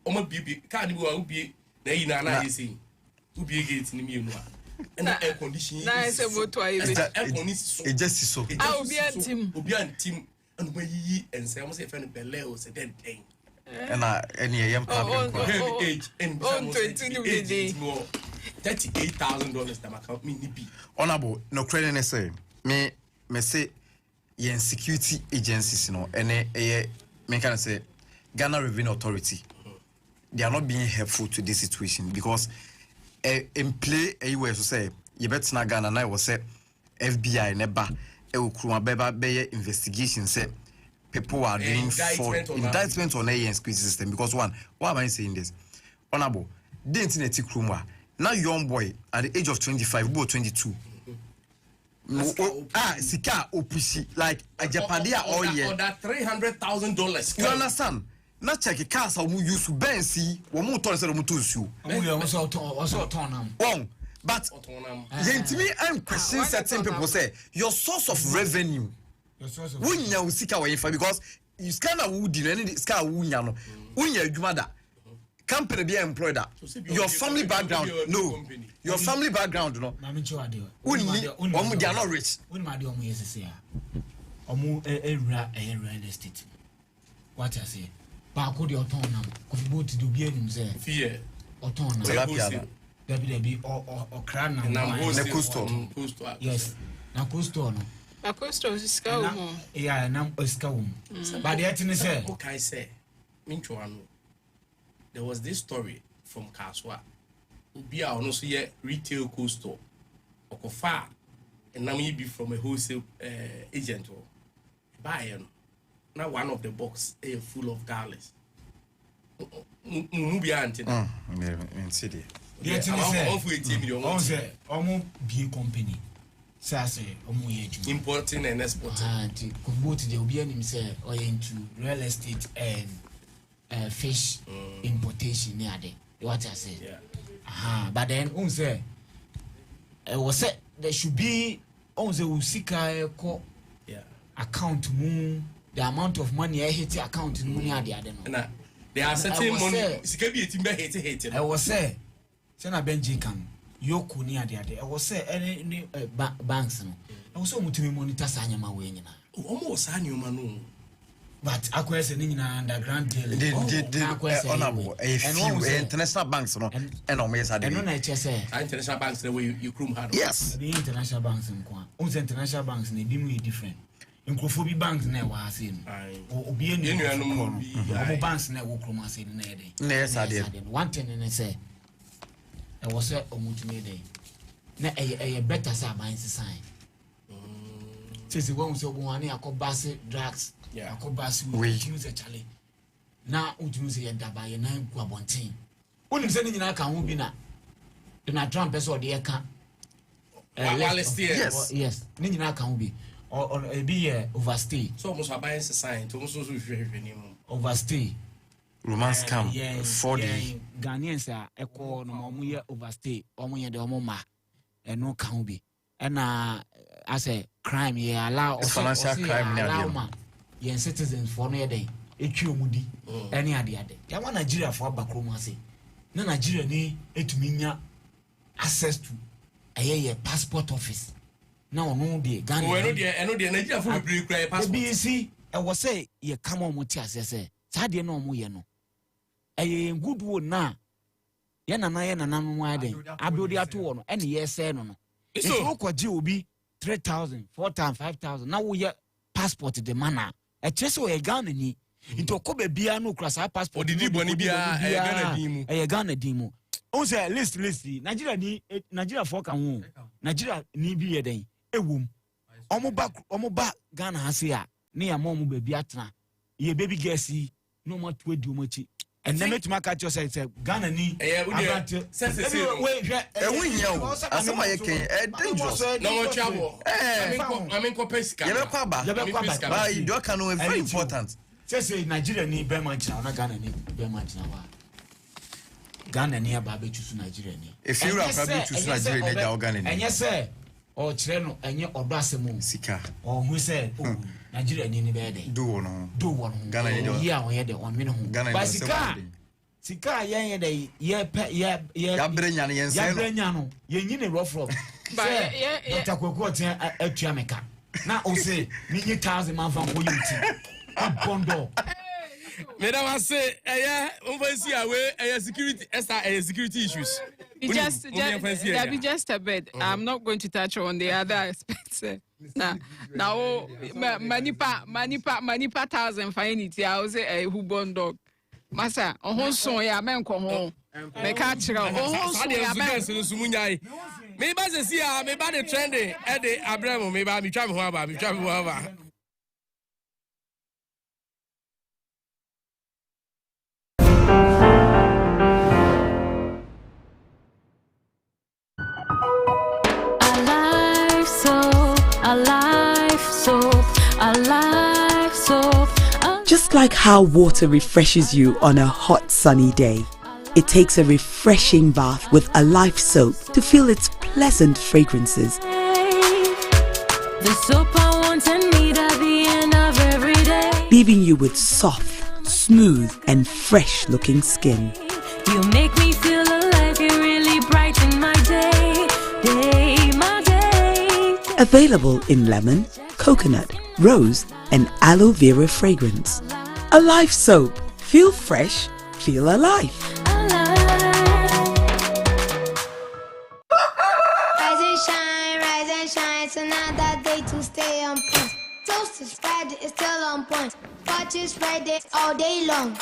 o ma bibi card bi wa ubi na yi na yesi ubi gate ni mi enu a na air condition na say moto ayi air condition just so obi antim and we yi and say o say friend belle o say den den any yam public age and $38,000 that account me ni bi honorable no credit ne say me say yen security agencies no ene me can say Ghana Revenue Authority they are not being helpful to this situation because in play anywhere so say you bet na Ghana na was say FBI never Kruma Beba Bay investigation said people are doing indictment on a squeeze system because why am I saying this? Honorable, didn't Kruma now young boy at the age of 25, go 22. Sika opusi like a Japadia all year. That $300,000. You understand? Not check a car so we use Bensi, or more toys or mutusu. Wrong. But me, I'm questioning certain people say your source of revenue. When you seek away because you scan a wood in any scar wunyano. When you're mother. Company be employed that. Your family background, no. Your family background, no. They are not rich. Real estate. What I say? Back with the autonomous. Kofi boat to be in fear. Autonomous. Debbie or crown. Yes. Now coastal. A coastal is scout. Yeah, and I'm a scout. But the eternity say, okay, I say, Minchuano. There was this story from Kaswa. Be our no see retail coastal or Kofa, and now be from a wholesale agent or buyer. Now one of the box full of dollars. Mubia antenna. City. The eternity say, almost be a company. Say, importing and exporting. And both the Obianim say, or into real estate and fish importation near there. What I say? Yeah. But then, say, was said there should be on the Usika account moon, the amount of money I hit the account in money. I don't know. There are certain money. I was say, Sena Benji can. Yoku near the other. I was say any banks. I was so much to monitor Sanyama way. Almost Sanyama. But I question in underground deal. Honorable, a few international banks, and always had international banks the way you crew had. Yes, the international banks in Kwan. International banks may be different. In Kofobi banks never was in. Or be in banks never cross in a day. Yes, I did. One thing and I say. I was a multimedia. Na a better sign. Says the one so one I call Bassett drugs. I call Bassett. We use a Charlie. Now, would you say that by a 9 quabontin? Only sending in our can be now. Do not Trump as or the account. Yes, Nina can be or a be overstay. So almost a bias sign to also overstay. Romance camp 40 Ghanaians are echo no more overstay or more the Omoma and no can be. And as a crime, ye allow financial crime near yen citizens for near day. Moody, any idea. Ya want Nigeria for Bakromasi. No Nigeria need it to access to a passport office. Now, no, dear Ghana. I know the Nigeria for a passport. BC, I was say, ye come on with us, say, Sadia no Muyano. A good wood na. Yana Nanan wide. I build the two and yes, no. So, what you will be 3,000, 4,000, 5,000. Now we passport the manner. A chess or a Ghana ni. Into Kobe Biano cross our passport. Did you Bonibia a Ghana demo? Also, list. Nigeria folk and womb. Nigeria ni be a day. A womb. Omoba Ghana has here. Near Momu baby atna. Ye baby guessy. No more to do much. And then make my catch yourself. Ghana ni. Wait, no trouble. I mean, Copesca. You don't know very important. Say Nigeria ni be much now. Ghana ni be much now. Ghana ni ababe choose Nigeria ni. If you are probably choose Nigeria, they are Ghana ni. And yes, sir. Or Chireno and your Obrasemo. Sika. Or who said, Nigeria ni bed. Do one. Ghana ni. Yeah, we had one minute. Ghana Sika, Brenya, Brenya, you rough rock. But Taco at Jamaica. Now, say, many 1,000 man from Bondo. Madam, I say, oversee away security issues. Just a bit. I'm not going to touch on the other aspects. Now, Manipa 1,000 for anything. I will say a who born dog. Masa, ohun so ya men ko ho. Me ka kire ohun so ya men. Sumunyai. Me ba se sia, me ba the trending e de abramo me ba me twa me ho aba, me twa me ho aba. Just like how water refreshes you on a hot sunny day, it takes a refreshing bath with a Life soap to feel its pleasant fragrances. The soap I want and need at the end of every day. Leaving you with soft, smooth and fresh looking skin. You make me feel alive, you really brighten my day, my day. Available in lemon, coconut, rose and aloe vera fragrance. A Life soap. Feel fresh, feel alive. Rise and shine, it's another day to stay on point. Toast is Friday, it's still on point. Watch is Friday all day long.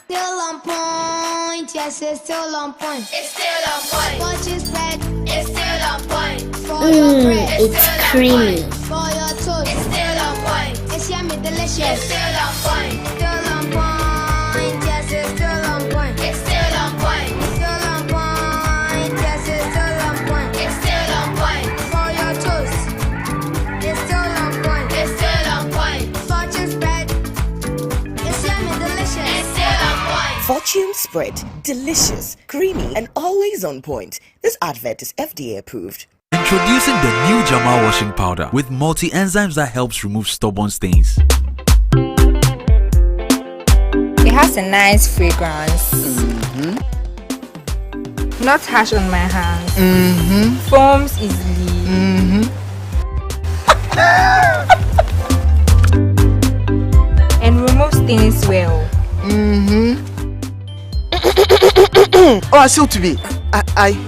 Still on point, yes, it's still on point. It's still on point. Watch is Friday, it's still on point. For your bread, it's creamy. For your toast, it's still on point. It's yummy, delicious. It's still on point. Still on point, yes, it's still on point. It's still on point. Still on point, yes, it's still on point. It's still on point. For your toast, it's still on point. It's still on point. Fortune spread, it's yummy, delicious. It's still on point. Fortune spread, delicious, creamy, and always on point. This advert is FDA approved. Introducing the new Jamal washing powder with multi-enzymes that helps remove stubborn stains. It has a nice fragrance. Not harsh on my hands. Foams easily. And removes stains well. Oh, I still to be.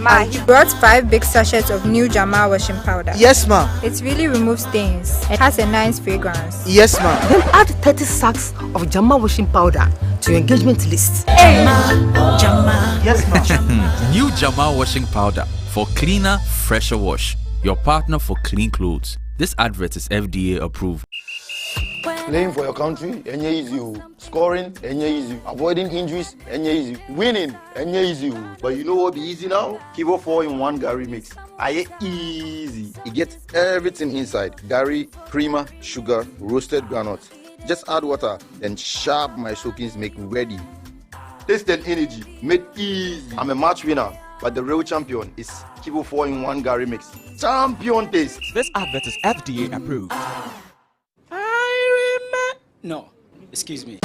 Ma, he brought 5 big sachets of new Jamal washing powder. Yes, ma. It really removes stains. It has a nice fragrance. Yes, ma. Then add 30 sacks of Jamal washing powder to your engagement list. Hey, Jamal. Yes, ma. New Jamal washing powder for cleaner, fresher wash. Your partner for clean clothes. This advert is FDA approved. Playing for your country, easy. Scoring, easy. Avoiding injuries, easy. Winning, easy. But you know what be easy now? Kivo 4-in-1 Gary mix. Easy. It gets everything inside. Gary, creamer, sugar, roasted granules. Just add water, then sharp my soakings make ready. Taste and energy, made easy. I'm a match winner, but the real champion is Kivo 4-in-1 Gary mix. Champion taste. This advert is FDA approved. No, excuse me.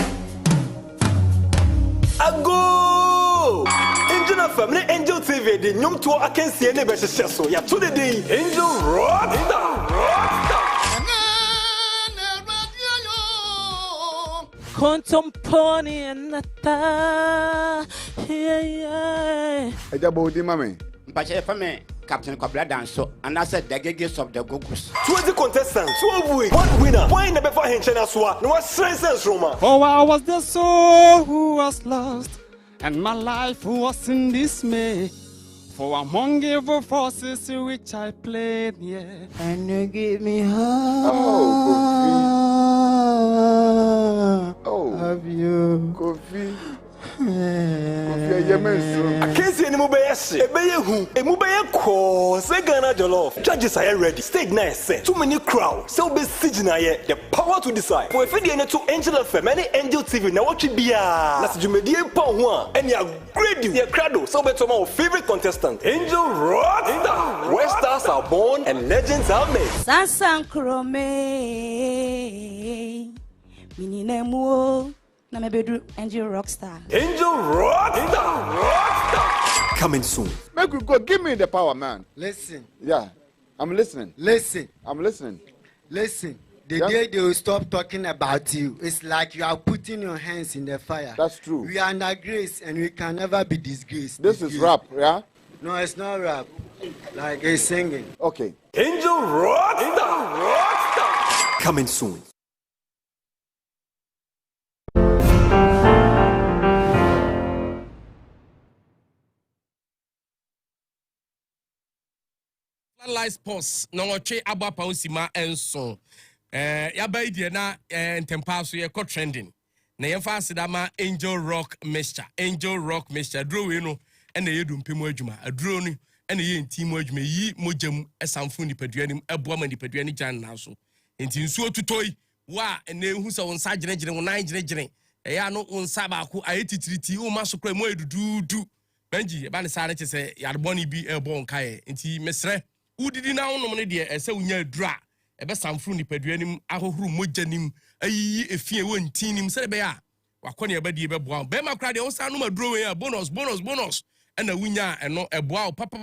Ago! Angel Family Angel TV, the young tour I can see any better so yeah, to the day. Angel Rockstar! Contemporary and Nata. Yeah. I double the mommy. But if I may, Captain Cobra dance so, and I said the gigs of the Gogus. 20 contestants, 12 weeks, 1 winner. Why never for him China Swa? No strength Roma. Oh, I was the soul who was lost, and my life was in dismay. For among evil forces which I played, yeah. And you give me heart. Oh, have you? Kofi. I can't see any more bias. A bayahu, a mobile call, Segana Jollof. Judges are ready. Stage 9 set. Too many crowds. So be sitting here. The power to decide. For if you need to Angel FM, any Angel TV, now what you be? Let's do media power. And you're great. You're crowd. So be my favorite contestant. Angel Rock. Where stars are born and legends are made. Sansan Krome. Minimo. Na me bedroom Angel Rockstar. Angel Rockstar. Coming soon. Make we go. Give me the power, man. Listen. Yeah, I'm listening. Listen. I'm listening. Listen. The day they will stop talking about you, it's like you are putting your hands in the fire. That's true. We are under grace and we can never be disgraced. This is rap, yeah? No, it's not rap. Like it's singing. Okay. Angel Rockstar. Coming soon. Flatlight Sports na wɔtwe aba pa osima enso yaba idie na ntempa so ye trending na yɛmfa asedama Angel Rock Mixture duro we no na yɛdu mpemu adwuma aduro no na yɛ ntimu adwuma yi mojam esamfo nipaduanim eboa ma nipaduani gyan na so enti nsuo tutoi wa na ehu sɛ wonsa gyene wo nan gyene ɛya no wonsa ba ko ayetitiriti wo ma so kra mu edududu Benji eba ne sare kyese yadboni bi ebo nkae enti mesre udidi na wonom ne de ɛsɛ wonya adura ebe samfru nipaduanim ahohuru mojanim ayi efie wo ntinim sɛ be ya wakɔne ebadi beboa be makra de wo sa no maduro we bonus ɛna wonya ɛno ɛboa papa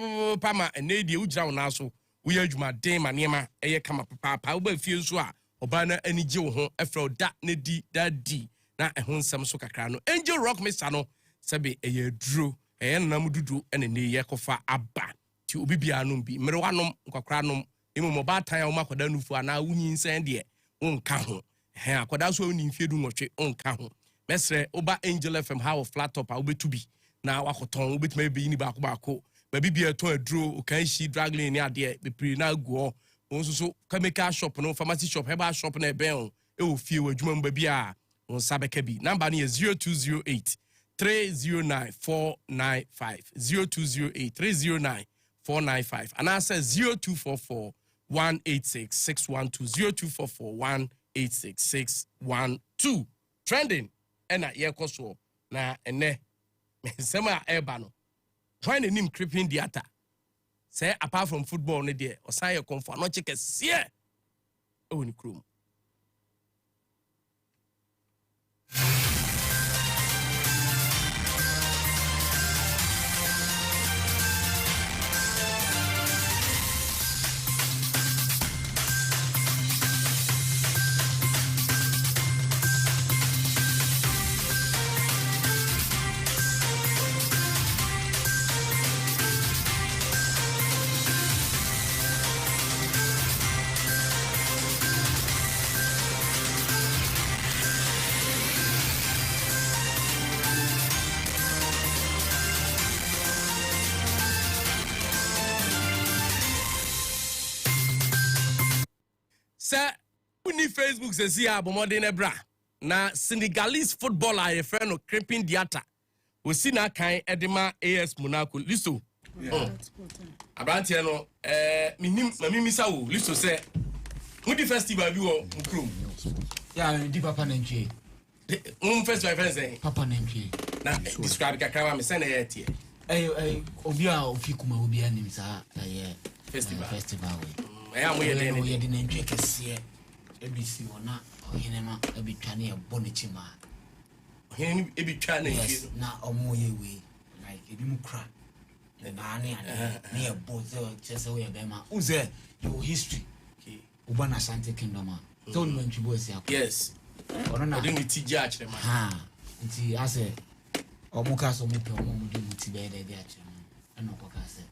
ma ɛne de wogyira wo na so woyɛ adwuma den ma niema ɛyɛ kama papa wo ba fie nso a oba na anigye wo ho ɛfrɛ da ne di dadi na ɛho nsɛm so kakra no Angel Rock Mixture no sɛbe ɛyɛ duro nam dudu ene ne ye kofa aba ti obi bia no bi mere wanom nkokra nom emu mobatan a wo makoda nufu ana wunyi nsen de wonka ho akoda so oni mfiedu nwotwe wonka ho mesre oba Angel FM how flat top a obetubi na wakoton obetuma be yini baako ba bibia to aduro kan shi dragline ne ade bepiri na aguo wonso chemical shop no pharmacy shop herbal shop na ebe o fie wadwuma mba bia won sabeka bi number no 0208 309-495 0208-309-495 and I said 0244-186-612 0244-186-612 trending ena yekoso na ene sema eba no when the name creeping theater say apart from football ne there osan ye comfort no cheke sie o ni krum Sir, we need Facebook to see how modern bra. Na Senegalese footballer a friend of Crimping Diata. We see na kind Edema AS Monaco. Listo. Abrantiano, Mimisa, Listo say, what the festival you are, Mukrum? Yeah, the Papa Nenchi. Festival friends, Papa Nenchi. Now, describe Kakama, send a here. Obia, Fikuma, Obia, Nimsa, festival. I am where they didn't drink a seat. ABC or not, or Hinema, a bit tiny a bonichima. Him, a bit tiny, now or more way, like a bit crack. The Nani near both just away, Bema. Who's there? Your history. Ubana Santa Kingdom. Don't when you boys say, yes. Or not, didn't teach judge them. Ha, and see, I say, or Mukas or Muka, Tibet, and no Pocasa.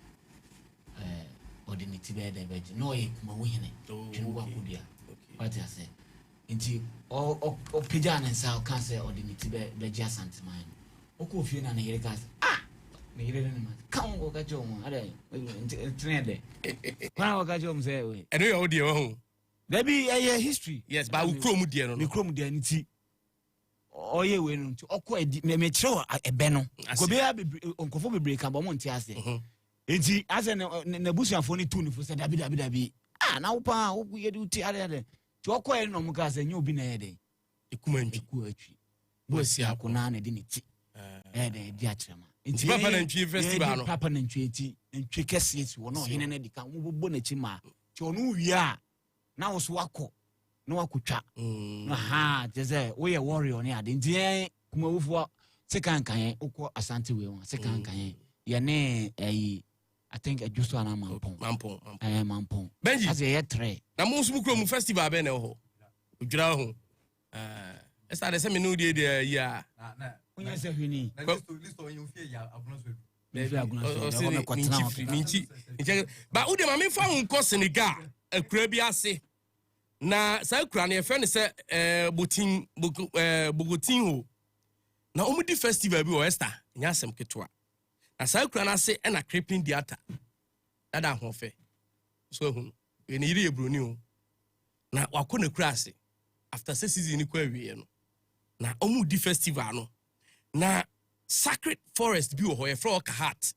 Ordinary Tibet, no, Mawine, Wakudia. What I say. Into all Pijan and South Cancer, ordinary Tibet, the Jassant mine. Okufina and Erikas. Ah! Come walk at your trend. Come walk at your say, and we are dear home. There be a history. Yes, but we chrome dear, we chrome dear. Oh, you went to awkward, me show a beno. Go be unconformable break up on Montiase. Enti ase na busuafo ni tune for say dabi ah na upa we do ti ade ti okoye no muka say nyu obi na yede ekumanji ku atwi bosi akona na de ni ti de di atrema enti papa na ntwi festival no papa na ntwi ti ntwi kese eti wo no hene na di kan wo bobo na chi ma ti onu wi a na wo so akọ na wakotwa na ha je wo ye warrior ni ade enti kuma wofo sekan kan ukọ asante we won sekan kan ye ne I think a just one mampon. Mampon. Benji. As a tray. Na mo subu kro mu festival be na ho. Udwira ho. Esa de se me no de ya. Onya se hwini. List on you fear ya abunaso. Minchi. Ba ude ma me fa ho ko Senegal akura bi ase. Na sa akura na ye fe ne se Bogotin ho. Na omudi festival bi o Esther nya asem ketwa. Na sa akura na se na creeping theater. Dada ho fe. so hu we ne yire ebroni o na wakɔ ne krase after season ni kwa wie no na omu di festival no na sacred forest bi wo ho ye fra Kahat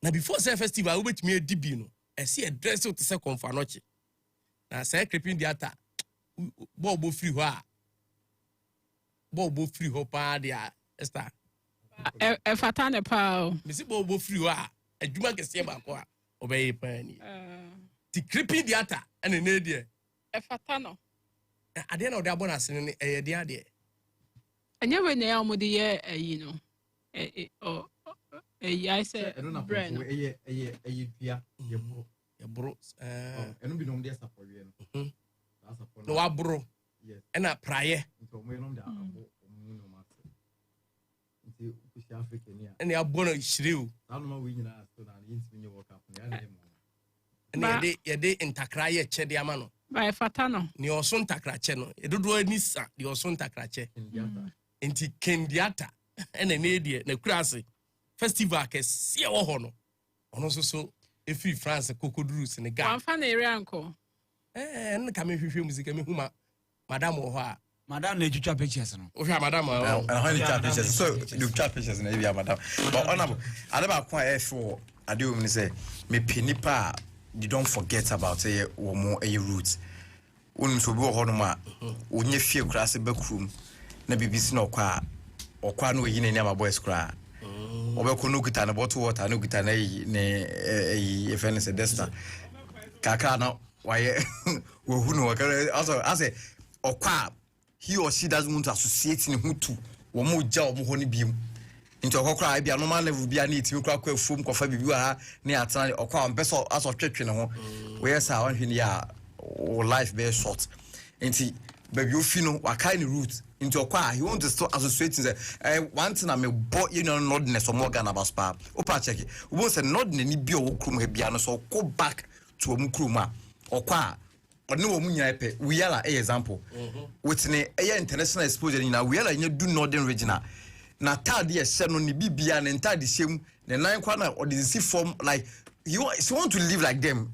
na before say festival we betimi edi bi no ese address to say konfa no chi na say creeping theater bo free ho a bo free ho pa dia esta fatane pa o me si bo free ho a adwuma kese ba ko a obey pa ni ti creeping theater ene na die fatano ade na ode abona sene ne eye de ade anya we na ya mo de ye ayi no I say brand dua ye bro eno bi nom de support we no support no wa bro ena praye nto mo nom da abo mu no ma nti kusi Africa ni a ena ya bono shiriu na no ma we nyina so na yinti nye work up na ya ena ye de intakra ye che de ama no ba fata no ni oso ntakra che no edodo ani sa de oso ntakra che nti kendiata ena na edie na kurase festival kese wo ho no ono so efi France kokoduru Senegal wan fa na area anko en ka me hwehwe music me huma madam wo ho a madam na ejutwa pictures no wo hwa madam and how many pictures so you chat pictures na be madam but honorable adeba kwa for adewum ni say me penipa you don't forget about wo mo roots wonu so bi wo ho no ma onye fie krase bakrum na bibisi na okwa no yi ne nyama boys kra obeko no kita na bottle water no kita na yi ne efense desta kaka na waye wo hu no wakare also ase okwa he or she doesn't want to associate ni hutu wo mo ja wo ho ni biem nti okokra bia normal level bia na itimi kra kwa fom kofa bibi wa ha ne atana okwa mpeso aso twetwe ne ho we yes a wan hwini ya life be short nti baby you feel no wakai ni root into okwa he want to start associating say one thing am bo you know nodness or more Ghana baspa opa check it we say nodness ni bi o krum he bia no so go back to om krum a okwa oni wo munya epe we yala example with ne international exposure ni na we yala nya do northern regional na tade ye se no ni bibia ne tade sem ne nan kwa na or the form like you want to live like them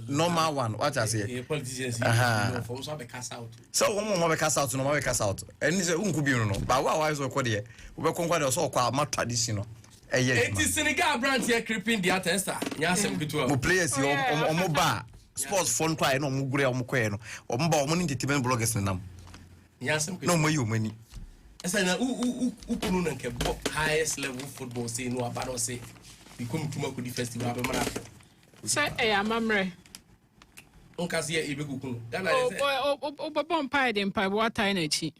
normal one what I say politicians from so be cast out so we be cast out no we cast out and say unku bi no but why so ko de we be kon kwa de so kwa ma tradition no it is Senegal brand here creeping the tester nya asem kitu mo players omo ba sports phone kwa no mo gure omo kwa no omo ba omo ni entertainment bloggers nam nya asem kitu no mo yi omani esa na ukunu na nke highest level football say no abado say we come to Makudi festival be mara say amamre onkasi e begukunu Ghana o bobon pie dem pie water na chi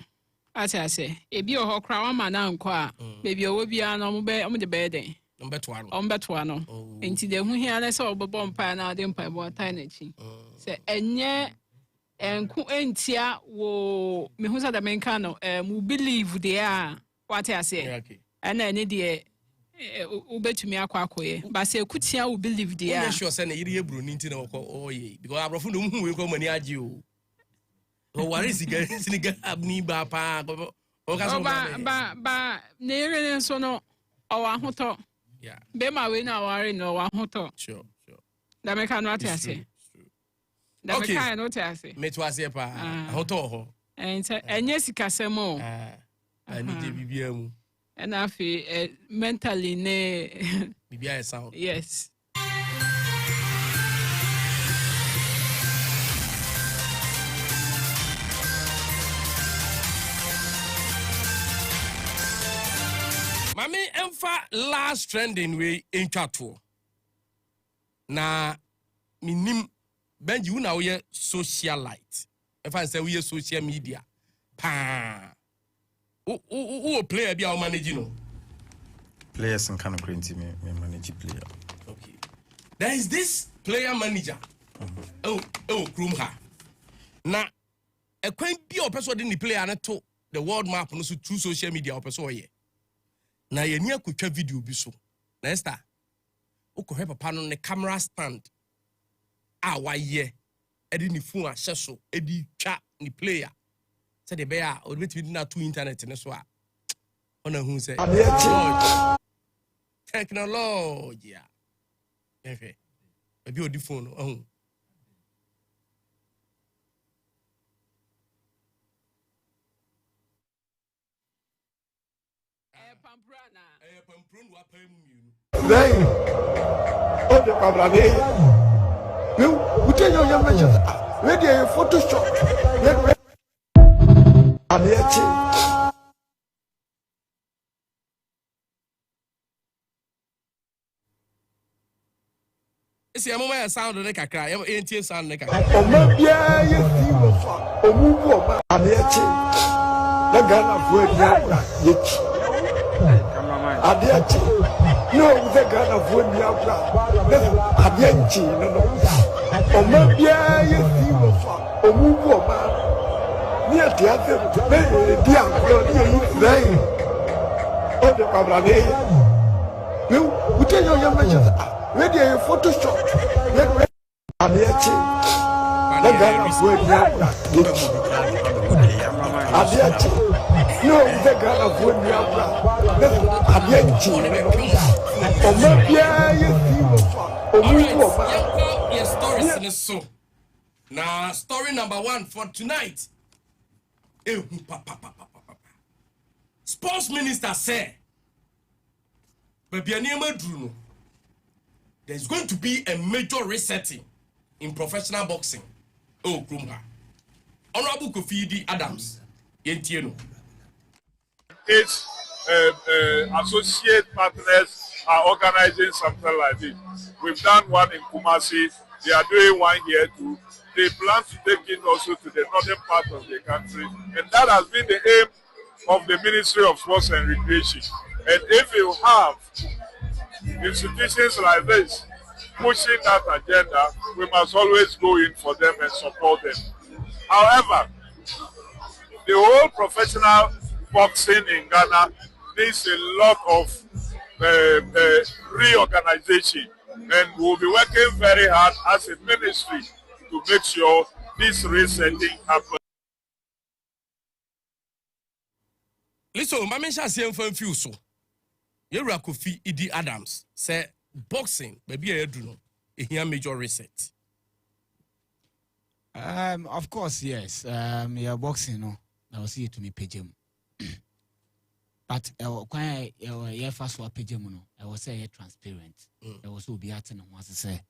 ase ebi o kra wa ma na nko a bebi owo bia no mo de be den ombeto ano enti de hu hia na say o bobon pie na dem pie water na chi say enye enku entia wo me hu sa da menka no mu believe there what I say and any de ubetumi akwakoye ba say kutia wo believe there you sure say na yiri ebru ni nti na oye because abrofo no hu we ko mani agi o wari siga abni ba pa o ka so ba na yiri nso no o wa hoto yeah be ma we na wari no wa hoto sure da meka no ati ase da meka no ati ase me to ase pa hoto ho enye sikasem o ani de bibia mu and I feel mentally ne bibia sound yes mami emfa last trending we in chatwo na minim benji una we socialite if I say we social media pa who player be our manage no players and kind of green team me manage player okay there is this player manager Krumha na a kwan bi o person dey player na to the world map no so through social media o person oye na ye ni akotwa video bi so na esta o ko help papa no ne camera stand a waye edi ni phone a hyeso edi twa ni player say the bear or bet na to internet ne so a ona hu say technology efe ebi odi phone Then, oh, the Pablo, you tell your measures. Ready a Photoshop. See, I'm going to sound like a cry. I'm going to sound like a cry. Oh, my dear, you see, oh, move on. I'm here. The gun of wood, Adiachi. No, the gun of wood, Adiachi. No. Oh, my dear, you see, oh, move on. Near the other, dear, oh, the Pablo. You tell your measures. Ready a Photoshop. I'm here. The gun of wood, Adiachi. No, the gun of wood, Adiachi. Oh, my dear, you see, oh, move on. Yes, stories in the so. Now, story number 1 for tonight. Sports minister said, there's going to be a major resetting in professional boxing. Oh, Krumha. Honorable Kofi Adams, Yentieno. Its associate partners are organizing something like this. We've done one in Kumasi. They are doing one here too. They plan to take it also to the northern part of the country. And that has been the aim of the Ministry of Sports and Recreation. And if you have institutions like this pushing that agenda, we must always go in for them and support them. However, the whole professional boxing in Ghana needs a lot of reorganization, and we'll be working very hard as a ministry to make sure this resetting happens. Listen, my mention saying for few so. You Kofi Adams say boxing maybe a major reset. Of course, yes. Yeah, boxing, no. I will see it to me pejam. But when I first saw pejam, no, I was say transparent. I was so be at and was to say,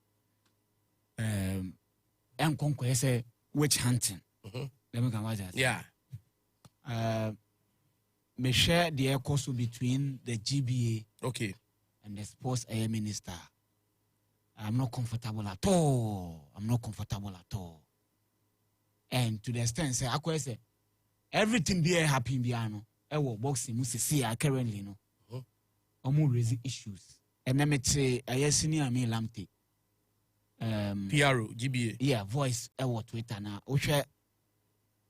conquer say witch hunting. Let me come watch that. Yeah. Me share the air course between the GBA, okay, and the sports air minister. I'm not comfortable at all. And to the extent say, I could say everything be happy piano. Boxing must see currently no. Almost raising issues. And then say I senior me lamte. PRO GBA. Yeah, voice Twitter na. Oche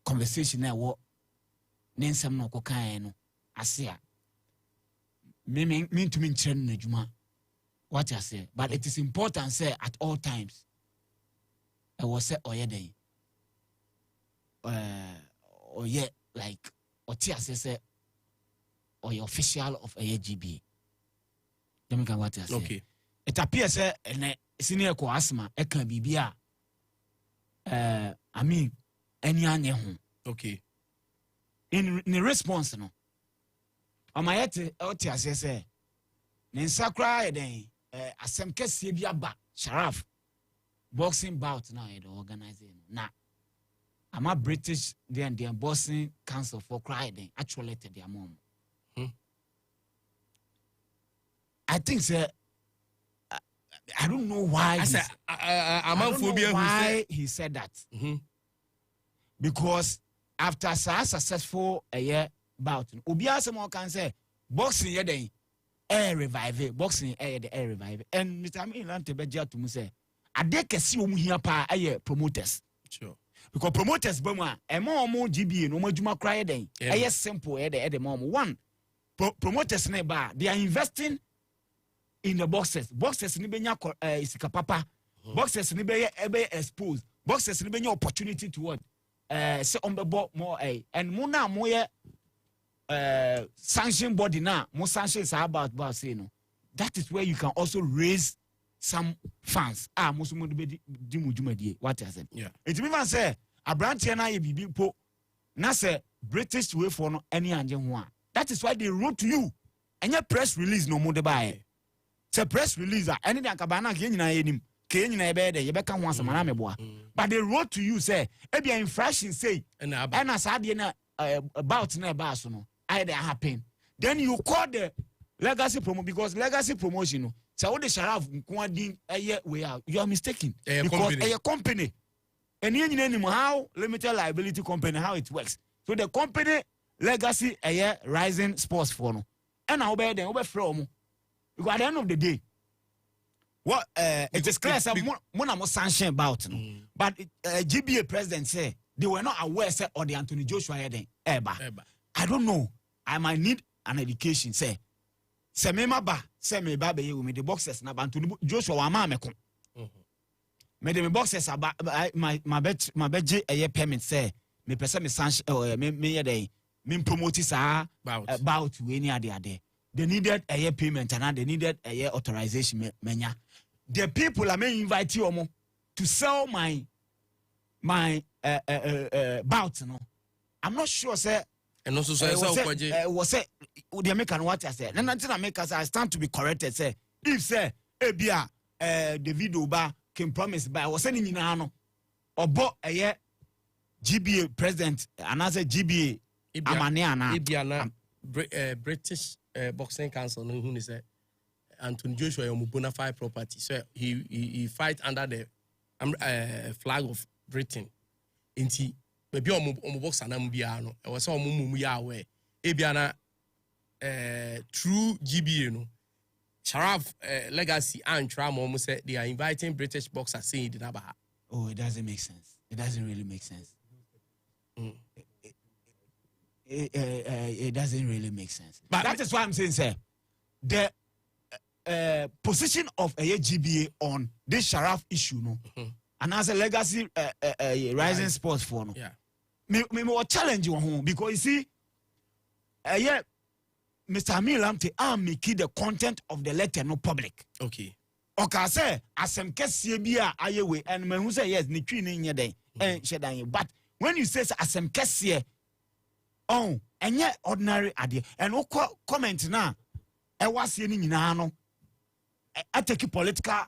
conversation what nensam no kokan no asia. Mean to mean chen juma. What I say, but it is important say at all times. I was say oyede. Or yet like Otia say or your official of AGB. Let me go what I say. Okay. It appears and senior ko asthma e kan bibia I mean any anye ho. Okay. In response no. Amayete Otia say ne nsakra eden asem kese bi aba Sharaf boxing bout now e organizing na I'm a British then the boxing council for crying actually to their mom. I think sir I don't know why he said that. Because after so successful a year bout Obia some can say boxing ye then air revive boxing air the air revive and Mr. Milan to beja to say I dare see here pa air promoters. Sure. Because promoters bema e more GBA no majuma cry den e simple e the mom one promoters na ba they are investing in the boxers ni benya isika papa boxers ni be exposed boxers ni benya opportunity to what say on be more and mo na mo ye sanction body na mo sanction is about say no that is where you can also raise some fans most of them di mujumadi what I said. Yeah, it mean say abrantia na ye bibi po na say British way for no any anje ho that is why they wrote to you Any press release no more buy. It's a press release. Any Kabana Kenyina Kenya bed, you become once a manameboa. But they wrote to you, say, Ebia infraction say, and as I didn't about Nebasono, I that happen. Then you call the legacy promo because legacy promotion. So all the sheriff a year we are you are mistaken because a company and you how limited liability company how it works. So the company legacy a year rising sports for no and I'll be then over from because at the end of the day what it is clear some more sanction about but GBA president say they were not aware say or the Anthony Joshua then I don't know. I might need an education say me ba say me ba be with the boxers na Anthony Joshua wa ma meko me the boxers aba my bet a year payment say me person me sanction me ye dey me promote sa about we any ade they needed a year payment and they needed a year authorization menya the people I may invite you to sell my bout no I'm not sure say and also was say the American what I said and until I make us I stand to be corrected say if say ebia the video ba can promise by was sending you no obo a year GBA president and as a GBA amane British boxing council no who is Anthony Joshua bona fide property so he fight under the flag of Britain inti maybe omo boxer na mbia no e was omo ya we ebia na true GBA no Sharaf legacy and Tramo said they are inviting British boxers saying it about. Oh, it doesn't make sense. It doesn't really make sense. It doesn't really make sense. But that is why I'm saying, sir, the position of a GBA on this Sharaf issue, no, and as a legacy rising sports for no, me challenge you home because you see, Mr. Amilamte, I'm making the content of the letter no public. Okay. Okay, say asem kese bia ayewe and me who say yes ni twi ni nye den shedan. But when you say asem kese oh enye ordinary ade and o comment na e wase ni nyina no ateki political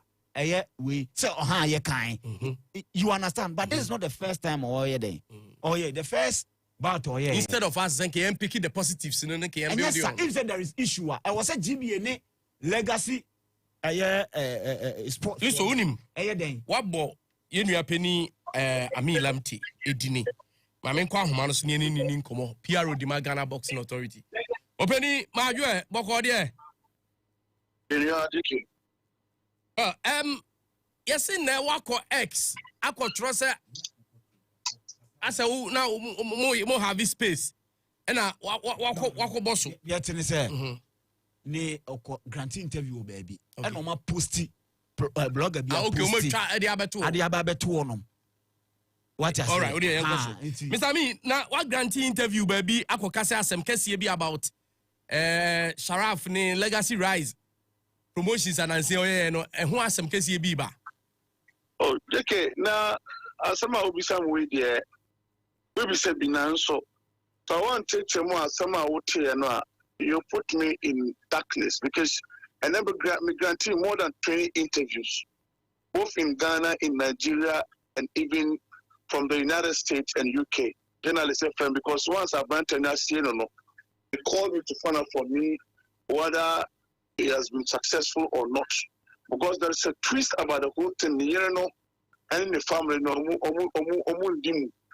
we say oha ye kan. You understand? But this is not the first time or ye den. Oh yeah, the first but oh yeah. Instead of us saying KM picking the positives no KM yes, sir, if there is issue I was a GBA ne legacy sport. Listen unim wabo ye nua pani Amilamte edini ma me kwa homa no so ne ni nkomo PRO di Ghana Boxing Authority openi ma adwo boko de yes na wako X akotro se asa na mo have space na wako bosso yet ni say ni oko grant interview baby and o ma posti blogger bi okay o ma twa ade abeto onom what you say all right we dey Mr. Me na what grant interview baby akokase asem kese bi about Sharaf ni legacy rise promotions and say oh no ho asem kese bi ba oh okay na asema obisa we dey we say binanso so I want to tell you asema wote no you put me in darkness because I never granted more than 20 interviews, both in Ghana, in Nigeria, and even from the United States and UK. Journalists FM, because once I went to no, they called me to find out for me whether it has been successful or not. Because there is a twist about the whole thing, you know, and in the family, no,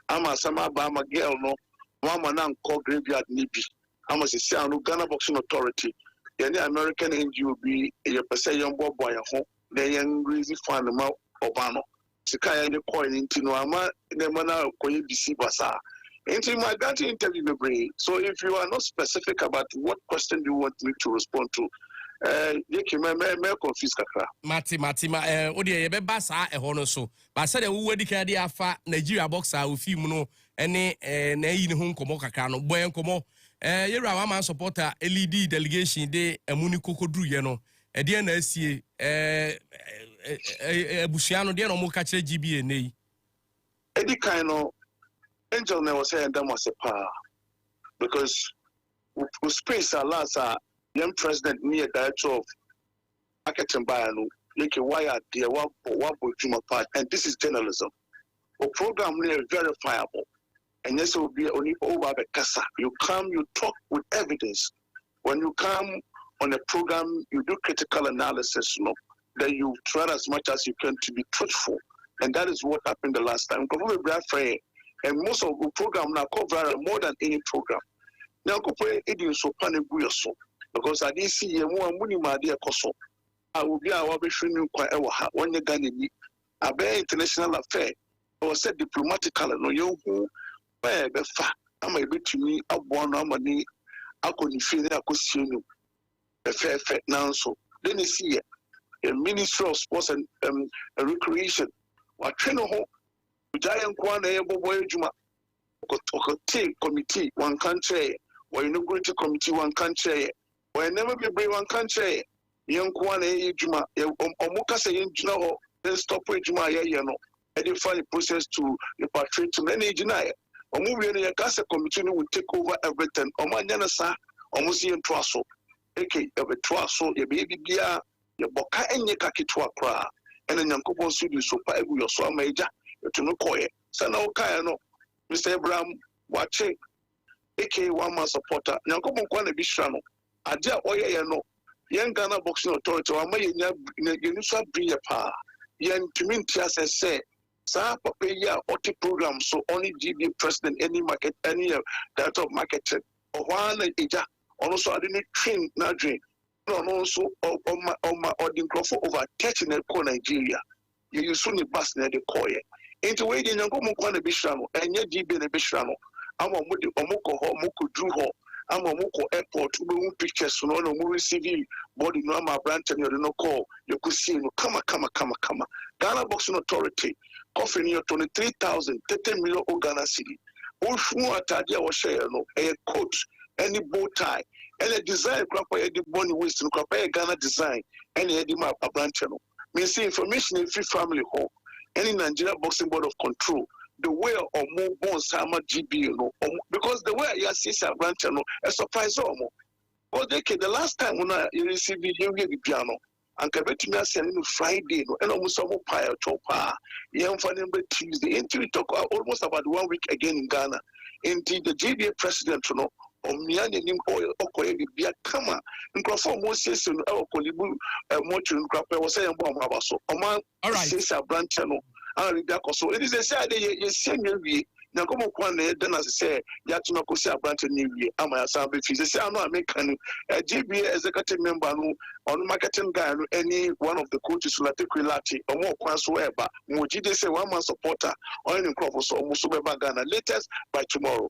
I'm a girl, no, mama now called graveyard nibi. I must say, I know Ghana Boxing Authority. Any American NGO be a person young boy home, the young greasy fan of Obano. Sikaya the coin into Noama, the mana coin BC Basa. Into my got interview the brain. So if you are not specific about what question you want me to respond to, you can confuse kakra. Matima, Odia Basa a hono so. But said a woody cardi afa Nigeria boxer with you no any in home komoka cano, boy and como. Yera wama supporter LED delegation de emuni kokodru ye no e de na asie ebusuano de no mo ka kire GBA nei edi kan no angel na was saying that was a power because with space alasa young president near director of marketing by why are there what part, and this is journalism. A program near verifiable, and yes, it will be only over the casa. You come, you talk with evidence. When you come on a program, you do critical analysis, that you try as much as you can to be truthful, and that is what happened the last time. And most of the program now cover more than any program. Now go play it in so so because I didn't see more money my dear Koso. I will be our vision quite one year Ghanaian. A very international affair. I was said diplomatically, no you who where the fact I'm able to me up one money. I couldn't feel I could see you. A fair now so then you see a Ministry of Sports and Recreation. What train home giant Kwana boy Juma committee one country or integrated committee one country or never be brave one country young Kwana Juma Omuka saying Juna then stop with Juma Yano and you find the process to repatriate to many Junai or movie in a gas committee will take over everything or my Yanasa almost in Twasso aka every Twasso your baby dear your boka and your kakitwa cra and then Yankopo Sudi so your so major to no coy. So no Kayano, Mr. Abraham, watching AK 1 man supporter. Yankomo Kwana Bishano. Adia Oya no. Young Ghana Boxing Authority, or may you be a pa. Young community as I say, Sa Papaya Oti program, so only GB president, any market, any director of marketing, or one Ija, also I didn't train, not drink. No, also on my audience for over 30 in Nigeria. You soon pass near the coy. Into way in Yango Mukwana Bishano, and yet GB in the Bishano. I'm a Omoko Ho, Moko Drew Ho, I'm a Moko Airport, two pictures, no movie CV, body normal branch and you no call. You could see, come. Ghana Boxing Authority, Kofi near 23,000, 30 million Ghana City. Ushu Atadia was share, a coat, any bow tie, and a design, crop, a bonny wisdom, crop, a Ghana design, any edema a branch. Means information in free family home. Any Nigeria Boxing Board of Control, the way or more bones sama GB, because the way you see a branch, a surprise almost. But the last time when I received the piano, and Kabetuna sending Friday, and almost some pie chopa, young fan Tuesday, until we talk almost about 1 week again in Ghana. Until the GBA president, Omiani oil Okoye be a kama, and Crawford Moses and our Polibu, Motu Crapper was saying bomb Habaso. Oman, all right, says a branch channel. So it is a sad day, you send me. Now, come on, then as I say, Yatunako say a branch new year. Am I a Sabi? They say, I'm not making a GBA executive member on marketing guy, any one of the coaches will take Lati or more whatsoever. Mojide say 1 man supporter, or in Crawford, so Musubeba Ghana. Latest by tomorrow.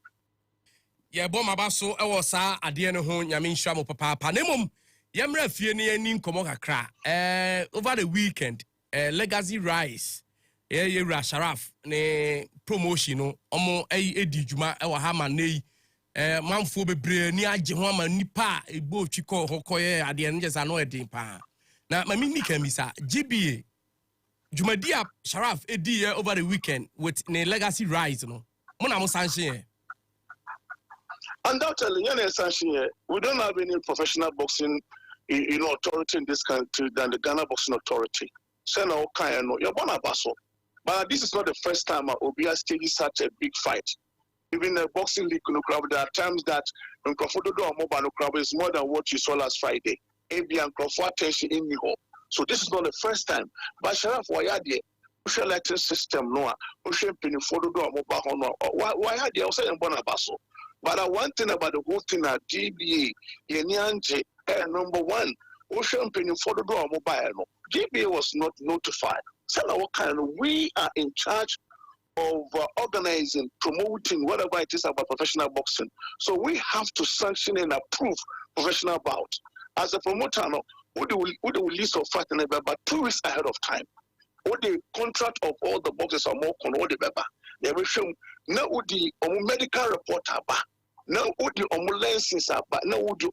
Yeah, bomb abaso ewo sa ade ne ho nyame nhwa mo papa panemum yemra fie ne ani nkomo kakra over the weekend legacy rise ye Sharaf ne promotion no omo edi djuma ewo ha ma nei manfo bebre ni agye ho ma nipa egbo twiko hokoye ade ne jesa no edin pa na mami ni kamisa GBA djumadia Sharaf edi over the weekend with ne legacy rise no mo na mo sanhye. Undoubtedly, we don't have any professional boxing authority in this country than the Ghana Boxing Authority. But this is not the first time Obia staged such a big fight. Even the boxing league, there are times that when Crawford is more than what you saw last Friday. Abian Crawford attention in Miho. So this is not the first time. But Sharaf Wayadi, Usha electoral system, Noah, Usha Penny Fodo Mobile Honor. Why had you also in Bonabaso? But one thing about the whole thing at GBA, Yenyanje, number one, Ocean Penny for the door mobile. GBA was not notified. So we are in charge of organizing, promoting, whatever it is about professional boxing. So we have to sanction and approve professional bouts. As a promoter, would the list of fighting about 2 weeks ahead of time? Would the contract of all the boxers are more on all the beba? They will show now would the medical report about now would the license about now would the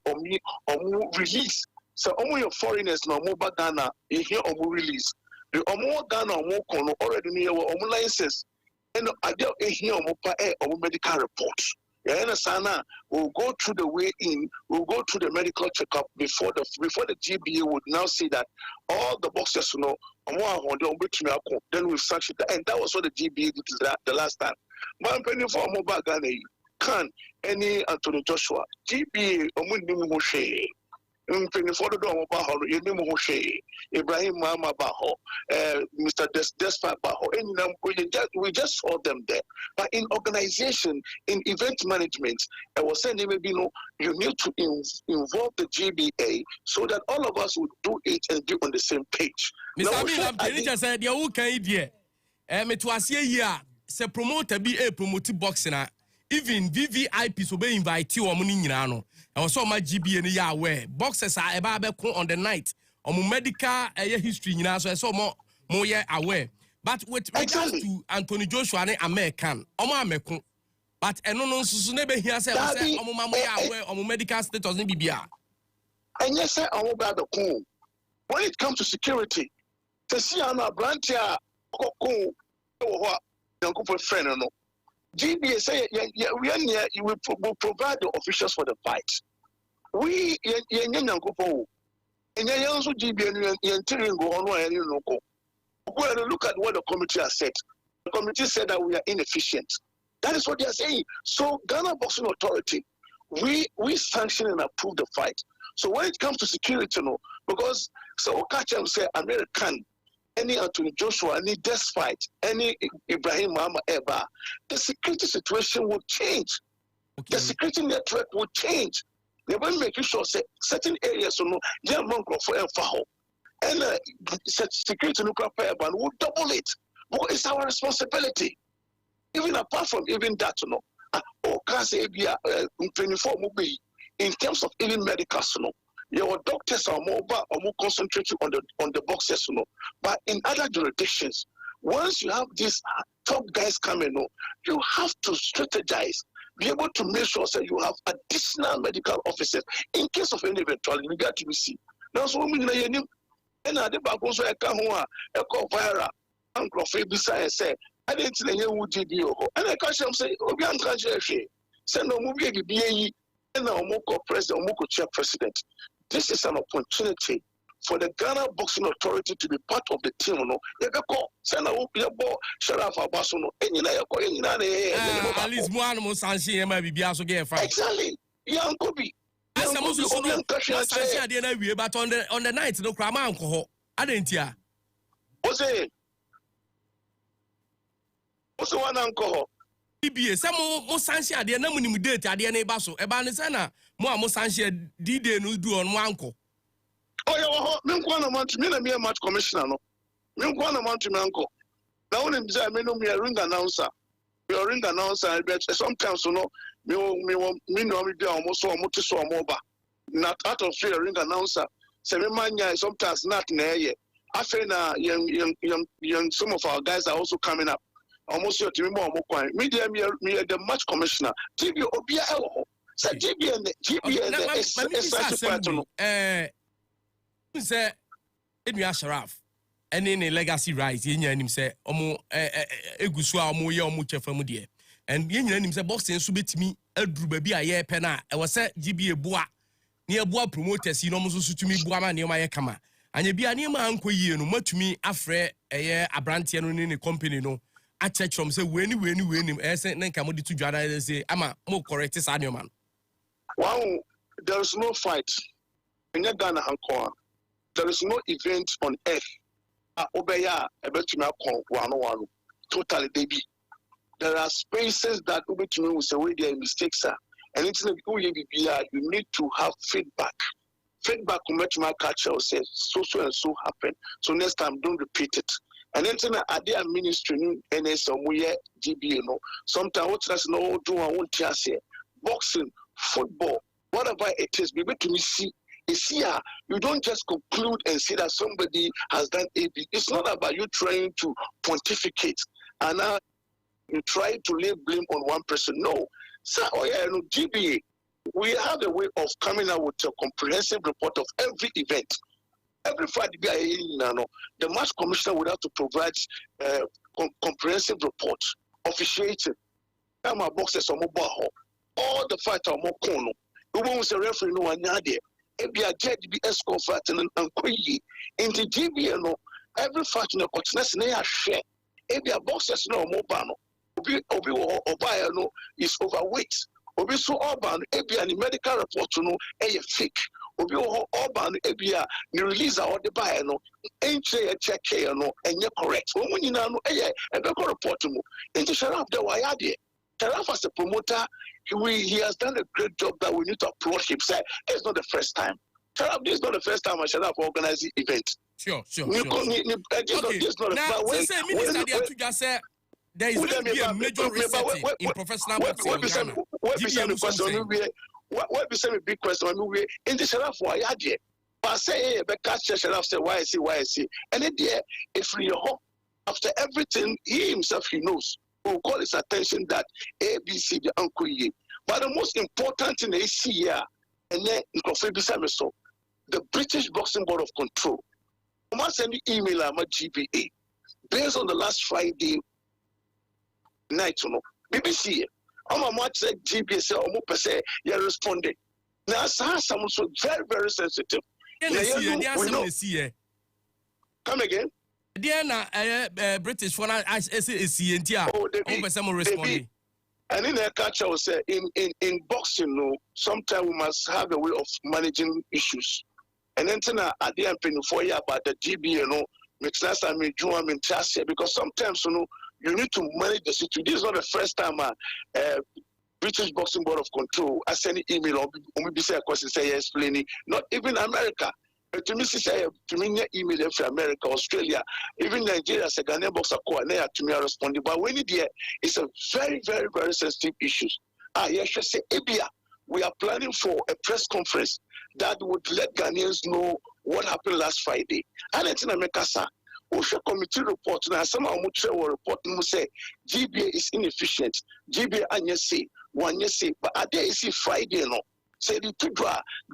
release. So your foreigners no more Ghana here release. The Ghana already near license and I don't hear medical reports. We'll go through the way in, we'll go through the medical checkup before the GBA would now see that all the boxers, then we sanctioned that. And that was what the GBA did the last time. Man penny for mobile Ghana, can any Anthony Joshua, GBA, Ibrahim Mama Baho, Mr. Despa Baho, and we just saw them there. But in organization, in event management, I was saying maybe you need to involve the GBA so that all of us would do it and be on the same page. Mr. Amin, said, "You okay, dear? Me to ask you, se promoter be a promoted boxing. Even VVIP so be invite you or money nyina I was so my GBA ni ya aware. Boxers are eba on the night. Or medical history nyina so so more aware. But with regards to Anthony Joshua and American, omo ameko. But eno no so ne be here say omo ma aware omo medical status ni bibia. And yes say omo ba the cool. When it comes to security, to see an abrantia ko ko friend no. GBA say we will provide the officials for the fight. We look at what the committee has said. The committee said that we are inefficient. That is what they are saying. So Ghana Boxing Authority, we sanction and approve the fight. So when it comes to security, because so Okachem say American, any Anthony Joshua, any Despite, any Ibrahim Mama Eba, the security situation will change. Okay. The security network will change. They will make sure say certain areas for and security nuclear will double it. But it's our responsibility. Even apart from even that, in terms of even medicals, your doctors are more concentrated on the boxers, But in other jurisdictions, once you have these top guys coming, you have to strategize, be able to make sure that you have additional medical officers in case of any eventuality. We got to see. Now, so we and I did back also a Kahua, a Copara, Uncle Fabi say, I didn't say you would be and I can't say, oh, we can't send no movie BAE and now Moko president, Moko chair president. This is an opportunity for the Ghana Boxing Authority to be part of the team. At least one more sanction might be also get fight. Exactly. Young Kobe. But on the night, no crime alcohol. I didn't hear. What's one alcohol? Some more sanction at the end of date at the end of Basso. Ebanisana, more sanction did they do on one uncle. Oh, yeah, me match commissioner. No, me to my uncle. Now, when me a ring announcer, we are ring announcer, but sometimes, me be almost so mobile. Not out of fear, ring announcer. Sometimes not near. I feel young, some of our guys are also coming up. Almost your team more media me the match commissioner. TV Obia Elho. Say GB and the say Edwin Sharaf and in a legacy right in him say omo egusua omo ye omo chefamu de and yen him say boxing so betimi aduru ba bi aye pena e was say GBA boa ne boa promoters no mo so tumi boa ma ne ma ye kama anya bia ne ma ankoyie no matumi afre eye abrante no ne company no a church from say weni say na nka mo di to dwada say ama mo correct sa ne man. Wow, there is no fight in Ghana Hankoa. There is no event on earth. Obeya ebetumi akon wano totally debi. There are spaces that ubetumi will say where there are mistakes are. And it's not you need to have feedback. Feedback will catch you say so and so happen. So next time don't repeat it. And then at the administration and some GBA sometimes what does no do I want to say boxing, football, whatever it is, be able to see. Here, you don't just conclude and say that somebody has done AB. It's not about you trying to pontificate and now you try to lay blame on one person. No. So, GBA, we have a way of coming out with a comprehensive report of every event. Every Friday, the match commissioner would have to provide comprehensive report, officiating. I'm a boxer, all the fight are more corner. We won't say referee no one yard. If you are judge be escort fight and quay into GBA no every fight in the continent they are share. If you are boxers no mobile no obi no is overweight. Obi so urban if you are medical report no fake. Obi urban if you are the release or the buy no ain't check no and you're correct. When you know a report no into Sharaf the why Sharaf as a promoter he has done a great job that we need to applaud him. Say it's not the first time. Sharaf, this is not the first time I Sharaf organizing event. Sure. Okay. Now, since Minister Diatuja said there is going to be a major resetting in professional boxing in Ghana. What be saying a big question? I mean, in the Sharaf, why are you? But say, catch Sharaf say, why I see? And then, if you after everything, he himself, he knows. Will call his attention that ABC the uncle ye. But the most important thing is here, and then the British Boxing Board of Control. I must send the email at my GBA based on the last Friday night. BBC. I'm much said GBA say almost say you responded. Now some so very sensitive. Come again. British for CNT. And in a culture, will say in boxing, no, sometimes we must have a way of managing issues. And then at the end, for you about the GB, makes us because sometimes you need to manage the situation. This is not the first time British Boxing Board of Control I send an email or maybe say a question say explaining. Not even America. To me, say to me email from America, Australia, even Nigeria, say Ghanaian boxer to me responding. But when it's a very sensitive issue. Yes, say Abia, we are planning for a press conference that would let Ghanaians know what happened last Friday. And it's in America, sir. OSHA committee report now. Some of them will report and say GBA is inefficient. GBA one year say, but a day is Friday no. Say the two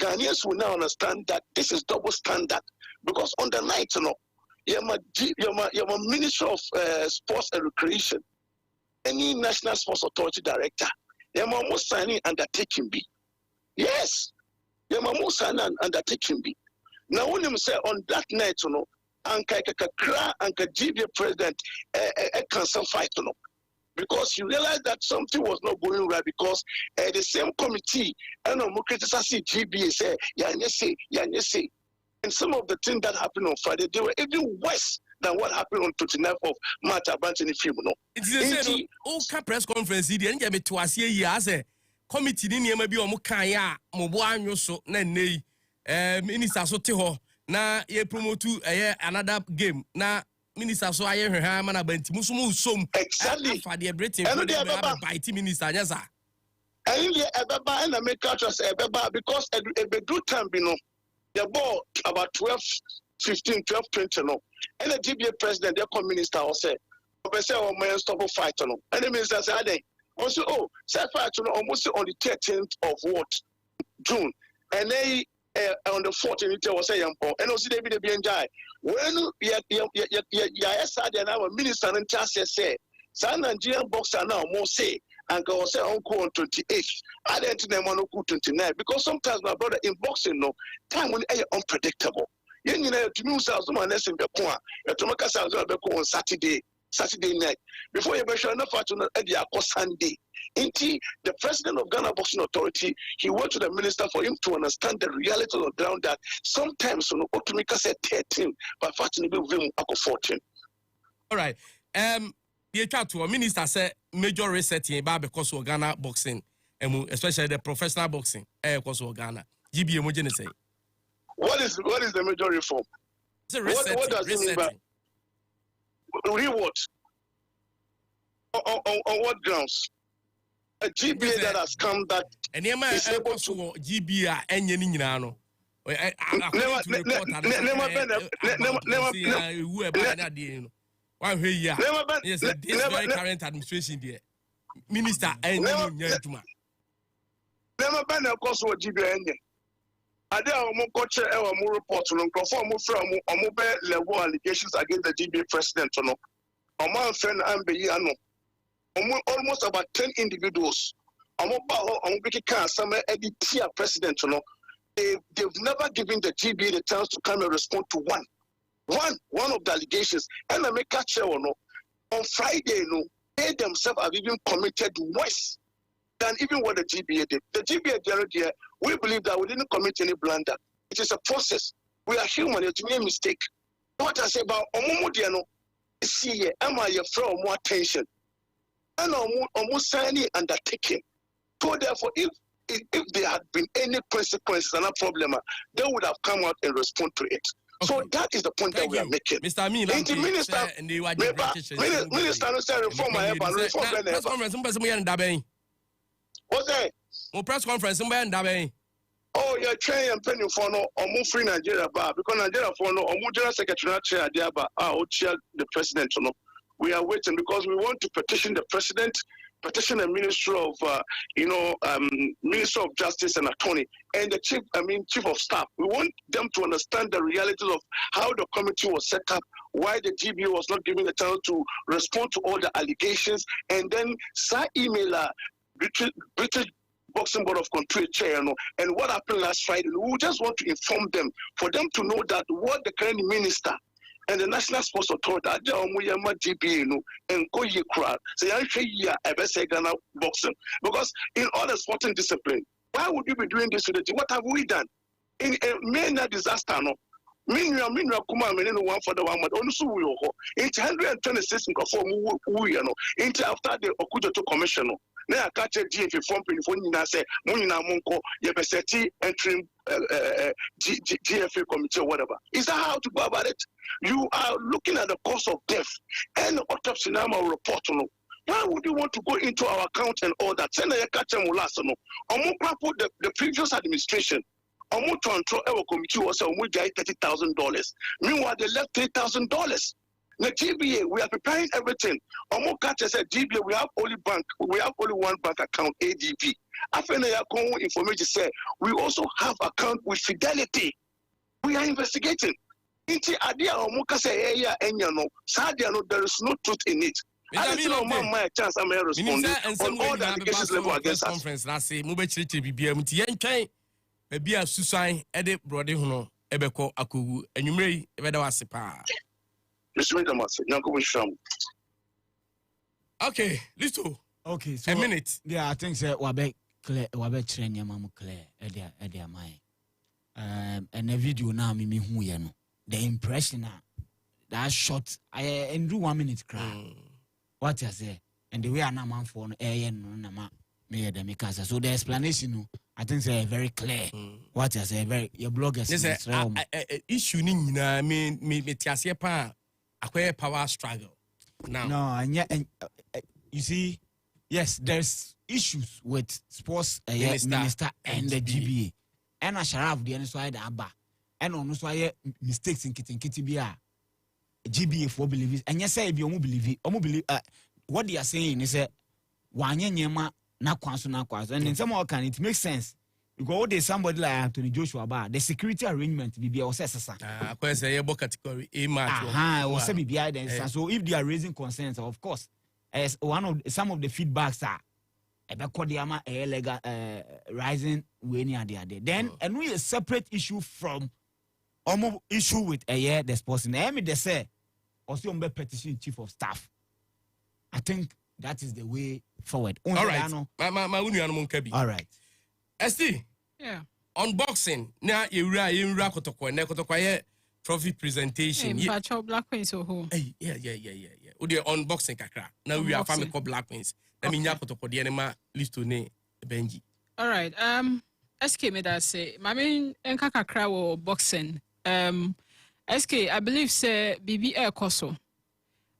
Ghanaians will now understand that this is double standard because on the night, you're my Minister of Sports and Recreation, any National Sports Authority Director, you're my most signing undertaking be. Yes, you're my most signing undertaking be. Now when you say on that night, Anka GBA president a cancel fight, because you realize that something was not going right because the same committee and criticize GBA say say. And some of the things that happened on Friday, they were even worse than what happened on 29th of March about in the film. It's the same press conference here and you to us here as a committee in maybe Mukaya, Mobuano so nay Minister Soteho na ye promote another game na Minister so aye hwe man abanti musumu som exactly for the Britain by team minister yes sir and the ebeba and make cultures ebeba because e be do time be no the ball about 12:15 12:20 no and the GBA president the minister will say o man stop fight no and the minister say ade also say fight no almost on the 13th of what June and they on the 14th it was say and also they be enjoy when our minister and chance say some Nigerian boxer now more say and go say uncle on 28 I didn't name on 29 because sometimes my brother in boxing no time when unpredictable you know to me so man lesson be ko a to make us on Saturday night before you be sure enough to Sunday. The president of Ghana Boxing Authority, he went to the minister for him to understand the reality on the ground that sometimes Otumika said 13, but fortunately we 14. All right. The chat to a minister said major resetting because of Ghana boxing, especially the professional boxing, because of Ghana. GBA Mojene say. What is the major reform? It's a resetting. What does it mean by reward? On what grounds? A GBA that has come that is able to GBA and Yenino. Yes, this very current administration there. Minister and never been a course of GBA. I did our coach our more reports on conform from mobile level allegations against the GBA president. A man friend and Beyano. Almost about 10 individuals president, they've never given the GBA the chance to come and respond to one of the allegations. And I make a chair on Friday, they themselves have even committed worse than even what the GBA did. The GBA, we believe that we didn't commit any blunder. It is a process. We are human. It's made a mistake. What I say about Omumudiano, see, am I afraid of more attention? And almost signing undertaking. So therefore, if there had been any consequences and a problem, they would have come out and respond to it. Okay. So that is the point that we are making. Mr. Amin, Minister, reform my what's that? Press conference, oh, you're trying and penny for no or move free Nigeria bar because Nigeria for no or general secretary chair the president. We are waiting because we want to petition the president, petition the Minister of Minister of Justice and Attorney and the Chief of Staff. We want them to understand the realities of how the committee was set up, why the GBO was not given the chance to respond to all the allegations, and then emailer British Boxing Board of Control chair, and what happened last Friday. We just want to inform them, for them to know that what the current minister and the National Sports Authority GBA and say Ghana boxing, because in all the sporting discipline, why would you be doing this to the team? What have we done? In a major disaster, no. Minua kuma meneno one for the one but only so we ho. It's 126 into after the Okujoto Commission. Now I catch a GF form in say Munina Monko, Yebeseti entering GFA committee or whatever. Is that how to go about it? You are looking at the cause of death and autopsy number report. Why would you want to go into our account and all that? Send a catch and the previous administration. Our committee was $30,000. Meanwhile, they left $3,000. The GBA, we are preparing everything. Said GBA, we have only one bank account, ADB. After information said we also have account with Fidelity. We are investigating. There is no truth in it. I don't know my chance. I'm responding on all the allegations level against us. Conference last say maybe a Susan edit brother Huno Ebeko Akugu and you may Ebedawasipa. Okay, listen. Okay, so a minute. Yeah, I think that Wabe train your mama Claire at their mind. And the video now me who you know. The impression that shot I do 1 minute cry. What you say? And the way I am for no me the Mikasa. So the explanation I think they're very clear. What you say? Very your bloggers. Issue ni na me tiasie pa akwe power struggle. Now. No, and you see, yes, there's issues with sports minister and the GBA. And I shall have the inside the Abba. And on also mistakes in kitty bia. GBA for believe and yes, say be believe what they are saying is wanyema na kwanso and in some can it makes sense because there's somebody like Anthony Joshua about the security arrangement be or category A match so if they are raising concerns of course as one of some of the feedbacks are rising then and we a separate issue from issue with the sports in they say also petition chief of staff. I think that is the way forward. All right. All right. ST. Yeah. Unboxing. Now you kotokwa trophy presentation. Yeah, Black Queens or yeah. Udi unboxing kakra. Now we are family called Black Queens. Let me kotokwa the anima list to ne Benji. All right. SK me that say my main enka kakra wo boxing. SK I believe say BB Air Koso.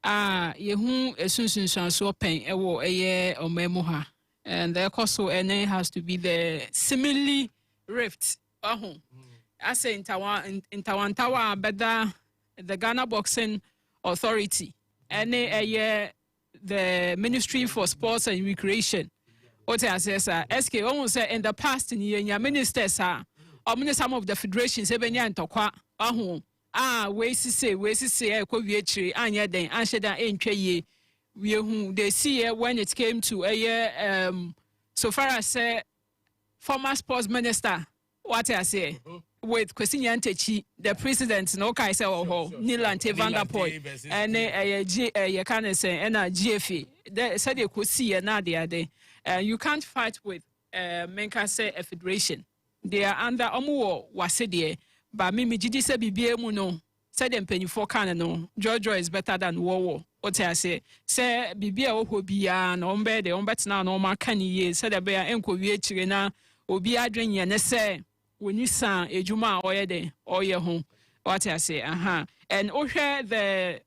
Yehu esunsun so pen ewo eye omemu ha and the coso ene has to be the similarly rift I say in Tawan Tower better the Ghana Boxing Authority ene the Ministry for Sports and Recreation what I say SK almost say in the past in your ministers are some of the federations ebenya ntokwa we say ko wiechiri anya den anhye dan entwa ye we hu they see when it came to so far as former sports minister, what I say, with Kwesi Nyantechi, the president, no kai say Nilante Van der Poel, and you can say, and a GFE. They said you could see another day. You can't fight with Menka say a federation. They are under Omuo Wasede, but Mimi Gidi said BBA Muno, said them penny for Canano. Georgia is better than War. What I say BBA Obia and Ombe, the Ombet now, no more canny years, said a bear and Koviachina, Obia Dring Yanese. When you sang a Juma or your home, what I say, and the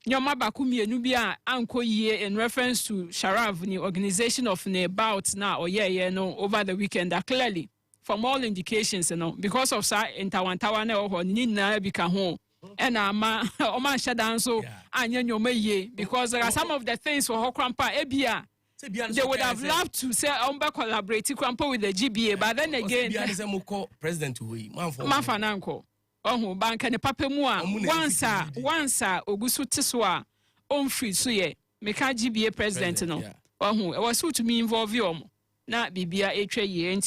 Nyoma Bakumi Nubia Anko ye in reference to Sharav, the organization of the bouts now or no over the weekend are clearly from all indications, because of sa in Tawantawana or Nina Bika home. And Oma Shadan so and ye because there are some of the things for Hokrampa Ebia. They would have loved to say Omba collaborate with the GBA, but then again, President Mafananko. Oh, bank and papa mua. Once, Ogusu Tiswa, free suye, make GBA president. No, oh, it was to me involve you. Not BBA HA, and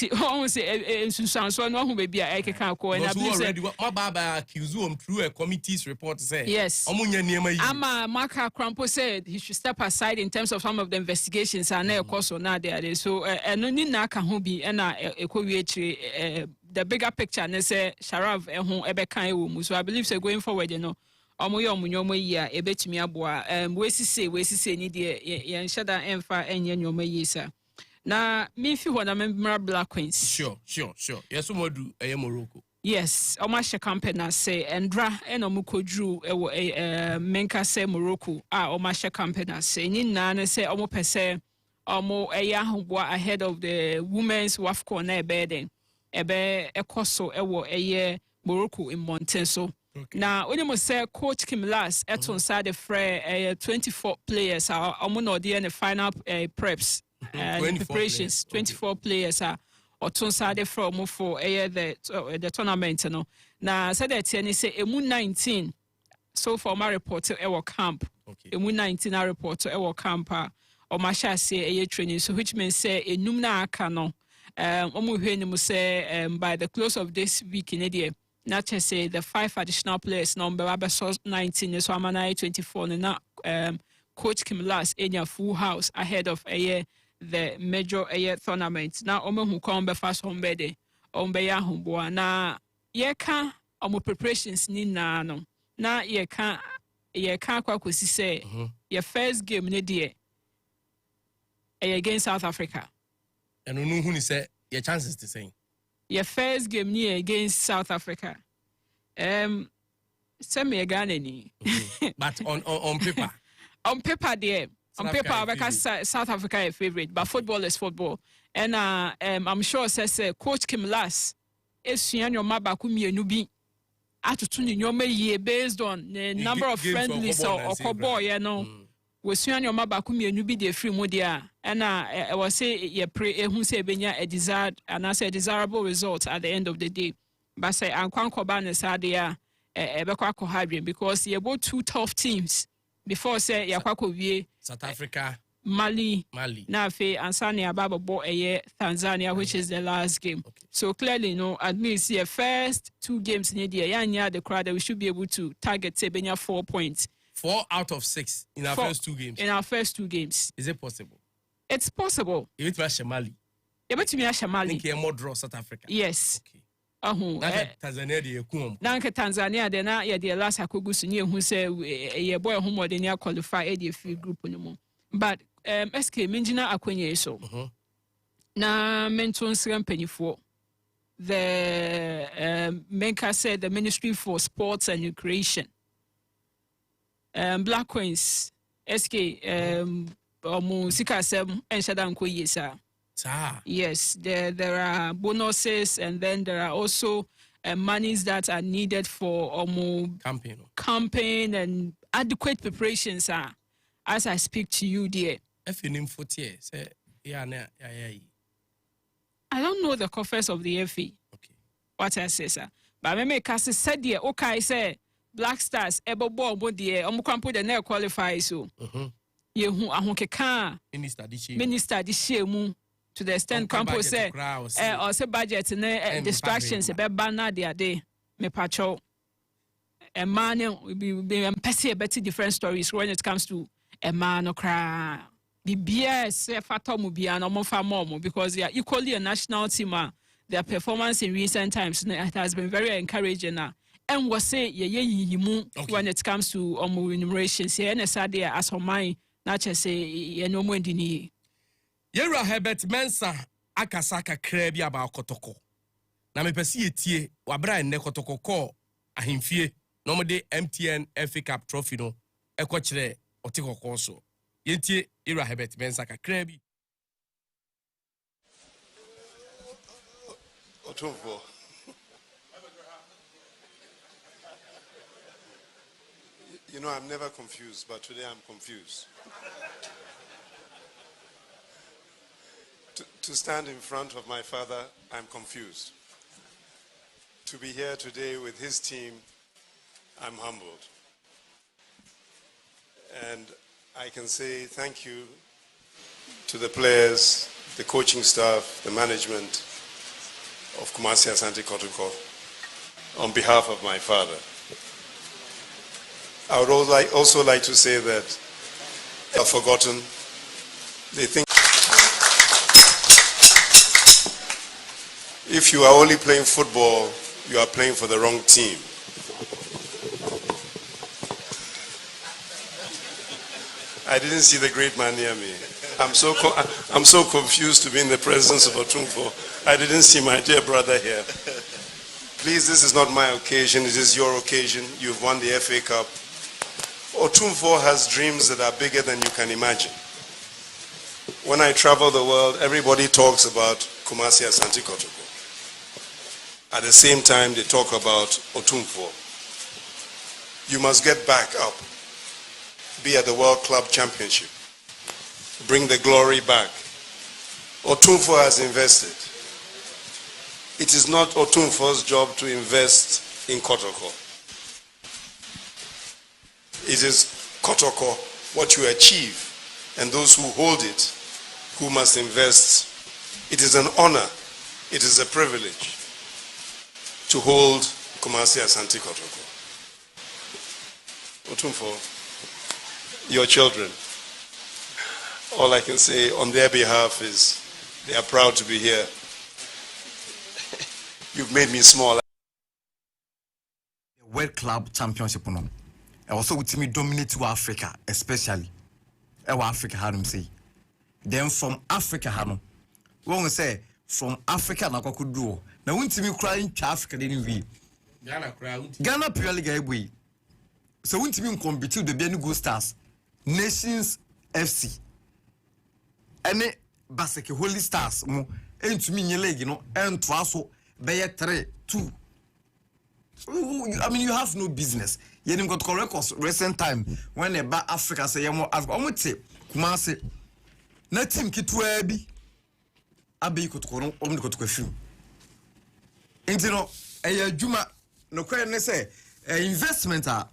say, Susan, so no, maybe I can't go and my Baba accused him through a committee's report. Say, yes, Ama Maka Crampo said he should step aside in terms of some of the investigations and of course, not there. So, and no Naka Hubi and the bigger picture, and say Sharav and home Ebekai. So I believe so going forward, Omoyo ya ebetumi aboa we say need ye shada emfa enye nyoma yisa na me fi ho na memra Black Queens sure yes modu Morocco yes omashe campaign say endra enomukodru ewo menka say Morocco omashe campaign say ni na say omo pese omo ahobua ahead of the women's WAFCON na ebeden ebe ekoso ewo Morocco in Montenso. Okay. Now, when you say Coach Kim Lass, eton side the fray 24 players are almost in the final preps and preparations. 24 players are or ton side from for the tournament. No, now said that and say emu 19 so far my report to our camp. Emu 19 I report to our camp or masha say training, so which means say a numna cano. Say by the close of this week in India. Not to say the 5 additional players number 19 so I'm 24 and Coach Kim Lass in your full house ahead of the major tournament. Now who come be fast home bede ya humboa na ye can preparations ni na no na ye can kwa kwesi say your first game ne die against South Africa. And who say your chances to say your first game near against South Africa. Send me a Ghanaian. But on paper. On paper, dear. On paper, because South Africa is favorite, but football is football. And I'm sure says Coach Kim Lass is your Mabakumi Nubi. Atutuni nyome ye based on the number of friendlies or boy, we soon your Mabakumi Nubi de free modia. And I was say ye pray who say benya a desired and I say desirable result at the end of the day. But say Ankwan Koban is adia Ebekako Hadrian because ye both 2 tough teams before say Yakwako Vie South Africa Mali Nafe and Sani Ababa bo Tanzania, which is the last game. Okay. So clearly at least the first 2 games in the year the crowd that we should be able to target Sebenya 4 points. 4 out of 6 in our first 2 games. In our first 2 games. Is it possible? It's possible. If it was Shamali. Shamali. Think you more draw South Africa. Yes. Okay. Tanzania de kum. Nanka Tanzania de na the last Hakugusu ni who say ye boy who more than ya qualify the free group no more. But SK Minjina Akwenye so. Na mention sram penifo. The Menka said the Ministry for Sports and Recreation. Black Queens SK Sika Sem and Shadan Koyesa. Yes, there are bonuses and then there are also monies that are needed for campaign and adequate preparations as I speak to you dear. I don't know the coffers of the FE. Okay. What I say, sir. But I make us said dear, okay, say Black Stars ebo ball dear omukrampo the near qualify so. Yehu ahokeka Minister di shemu to the extent Campo say or say budget and distractions about banner the day me pacho a man will be better different stories when it comes to a man or cry BBS Fatomu be an omofamomo because they are equally a national team. Their performance in recent times it has been very encouraging now. And was say when it comes to remuneration say and Saddick as for mine not just say no more dini. Yera Herbert Mensah akasaka krebi about Kotoko. Na me pesi etie wabra ne Kotoko ko ahimfie no mo de MTN FA Cup trophy no ekokyere otikoko so. Yentie Yera Herbert Mensah ka krebi. Otumfo. You know, I'm never confused, but today I'm confused. To stand in front of my father, I'm confused. To be here today with his team, I'm humbled. And I can say thank you to the players, the coaching staff, the management of Kumasi Asante Kotoko on behalf of my father. I would also like to say that they are forgotten. They think if you are only playing football, you are playing for the wrong team. I didn't see the great man near me. I'm so confused to be in the presence of Otumfo. I didn't see my dear brother here. Please, this is not my occasion. It is your occasion. You've won the FA Cup. Otumfo has dreams that are bigger than you can imagine. When I travel the world, everybody talks about Kumasi Asante Kotoko. At the same time, they talk about Otumfo. You must get back up. Be at the World Club Championship. Bring the glory back. Otumfo has invested. It is not Otumfo's job to invest in Kotoko. It is Kotoko, what you achieve, and those who hold it, who must invest. It is an honor, it is a privilege to hold Kumasi Asante Kotoko. Otumfo, your children, all I can say on their behalf is they are proud to be here. You've made me small. World Club Championship no. Also with me dominate to Africa, especially. Africa hanum say. Then from Africa hanum. When we say from Africa na kwakudu. Na wuntimi kra ntwa Africa dey nwi. Ghana Premier League ebwe. So wuntimi compete with the Benugu Stars, Nations FC. Ene Baseke Holy Stars mo entumi nye league no entwa so be 3-2. I mean, you have no business. You didn't got records recent time when they back Africa say you more Africa. I'm say Kumasi. Na team kitwe bi abe ikoto no ikoto film. Inti no juma no kwen ne say investment a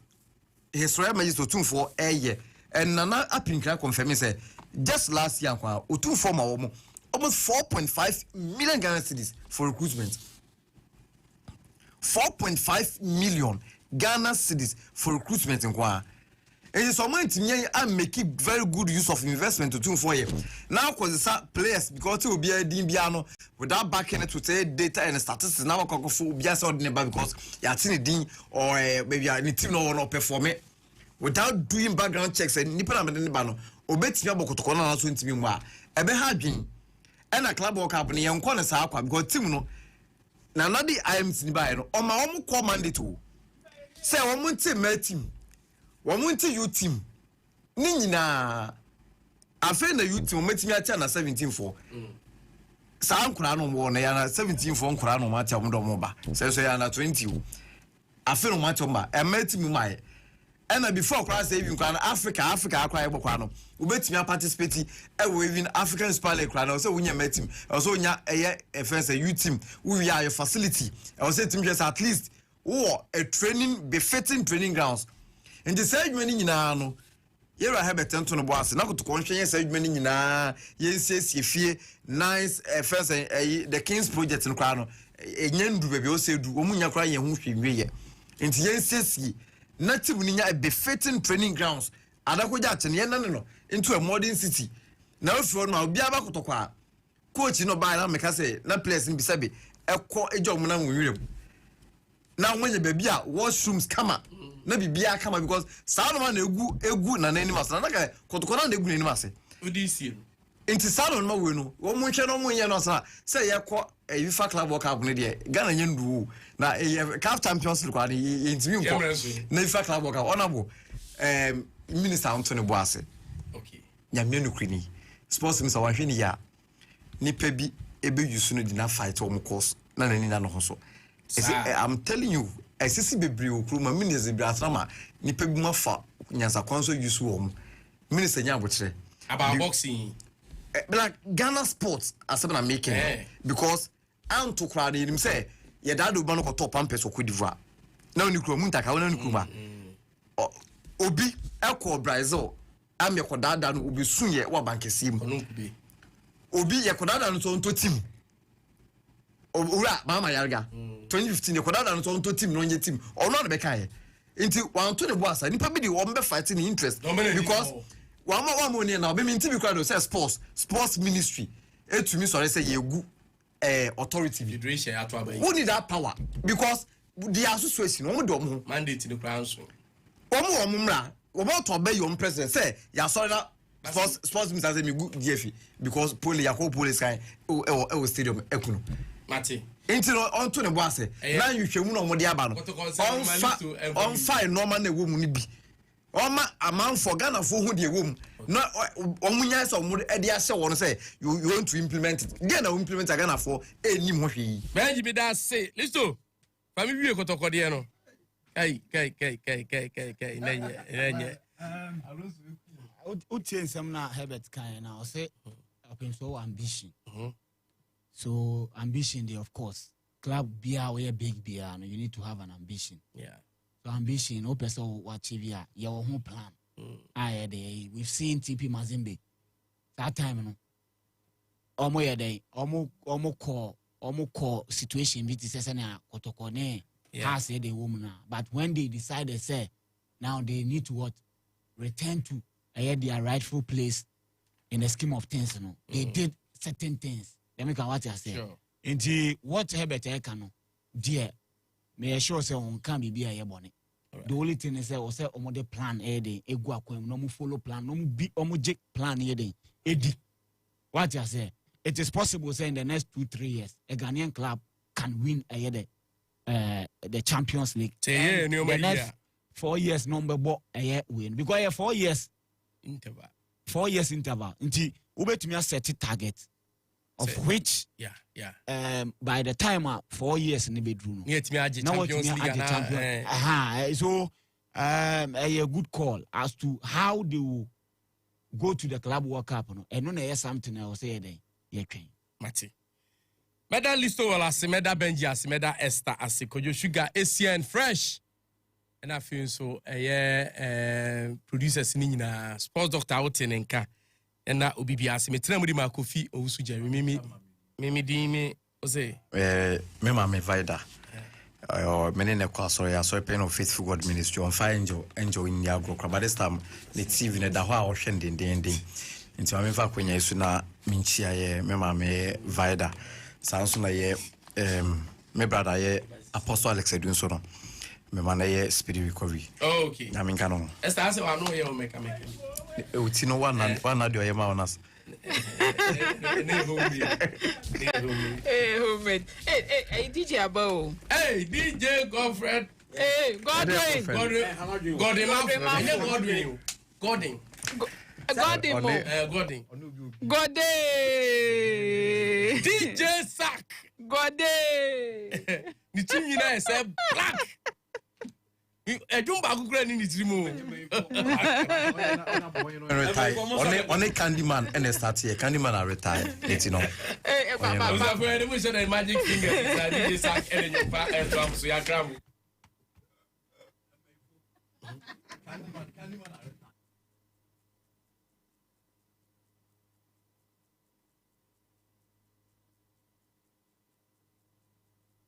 his royal majesty Otumfo and nana apinka confirm say just last year kwa Otumfo ma almost 4.5 million Ghana cedis for recruitment. 4.5 million Ghana cedis for recruitment in Kwa. And so I'm making very good use of investment to 2 4 years. Now because the players because it will be a Dimbiano without backing it to say data and statistics now for because you are seeing din or maybe any team no one perform it without doing background checks and nipa na bano obeti yabo kotokona na so ntimi mu a ebe ha dwen and a club work up ne yenko ne sa akwa because team no na na di IMC ni ba no o ma wo ko mandate o say wo mo team ma team wo mo team team ni nyina afa na you team matimi atia na 17 for sa ankura no mo na ya na 17 for ankura no ma atia mo do mo ba say so ya na 20 o afa no ma atia mo ba e ma team mai and before class even Africa akwa ebokwa no ubetimi participate even African Super League no so wunya metim also nya first a youth team we are your facility also team just at least a training befitting training grounds in the same many nyina no Yera Herbert to no boss na to conscience adwuma ni nyina yensie fie nice first the Kings project no kwa no enyandu bebe o sedu omunya kwa ye hu hwinwe enti yensie native ni nya befitting training grounds adakoja atene no into a modern city na ofi no obi abakotokwa coach no ba na meka say na players bi sabe ekọ ejom na nwirem na wonye baby a washrooms kama na bibia kama because salon na egu na nani masana na ka kotokona na egu nani mase odisi enti salon ma we no wo mu hwe no mu nye no sana say yekọ FIFA club world cup ne de Ghana nyendu na CAF champions league kwa ne ntimi nko na FIFA club world cup onabo minister Anthony Boase okay nyame no kwini sports minister wa hwe ni ya nipa bi ebe yusu no di na fight o mu course na nani na no ho so I'm telling you esisi bebre okruma minister bebre atrama nipa bi mafa nyansa kwanso yusu o mu minister nya abotre about boxing like Ghana sports as I'm making because I'm to crowd him say your dad will ban top pampers or Cote d'Ivoire now ni kuro muntaka wona ni kuma obi ekọ Brazil am your dada no obi sunye wa bankesi mu obi your dada no to team ora mama yarga 2015 your dada no to team no nye team or no be kai nti wan to the boss ni pa bi di wo mbe fighting interest because one money now be mean to be crowd say sports ministry etumi sorry say yegu authority federation ato abayi who need that power because the association no do mo mandate the crown so omo mra omo to be your president say ya sorry that sports minister say me good DFI because pole yakọ police kan e stadium ekuno mate enti no on to ne bo ase na yihwemu no mo de aba no on fine normal na ewo mu ni bi Oma amount for Ghana for who the womb. No, omunya so mu e dia se won say you want to implement it. Ghana implement Ghana for any mo hwi. Beji be that say, listo. Fami wie kotoko de no. Kai nenye. O change some na Herbert kan na o say open so ambition. So ambition dey of course. Club bia we big bia no you need to have an ambition. Yeah. Ambition, no person will achieve your whole plan. We've seen TP Mazembe that time, no. Almost call situation with the Sesana Kotokone has the woman. But when they decided, say, now they need to what return to their rightful place in the scheme of things, no. They did certain things. Let me can what I say. Sure. And what Herbert Ekano, dear, may I sure say on can be a bonnet. The only thing is that was on the plan edi egua kwem no mu follow plan no mu bi omujek plan edi what I say it is possible say in the next 2-3 years a Ghanaian club can win the Champions League. The next 4 years number win because 4 years interval. 4 years interval. Until ubetumi set a target of which by the time 4 years in the bedroom so a good call as to how they will go to the club World Cup and no something else say then Mati Meda listo wala Meda Benji Meda Esther Kojo Sugar ACN fresh and I feel so producers ni nyina sports doctor out in nka and na obi bia se metra muri ma Kofi Owusu Jerry mimi dimi ose me ma me vida many ne kwa sorry pen of faithful God ministry on fire angel in ya gro but this time the TV ne da ho a wo hwe ndenden nti ma me fa kwanya isu na minchia ye me ma me vida sanso na ye me brother ye Apostle Alex Edwin no me ma na ye spirit recovery okay na minka no esta se wa no ye o make uti no one de ye ma onas Hey, DJ Abo. Hey, DJ Godfred. Hey, Godwin. Godwin. DJ Sack. Gode. The team you know say black. Ejumba kukura ni nitrimo. Only Candyman and start here. Candyman are retired. It's no. Hey, Papa. We said the magic finger. DJ Sack and you drum so ya gram.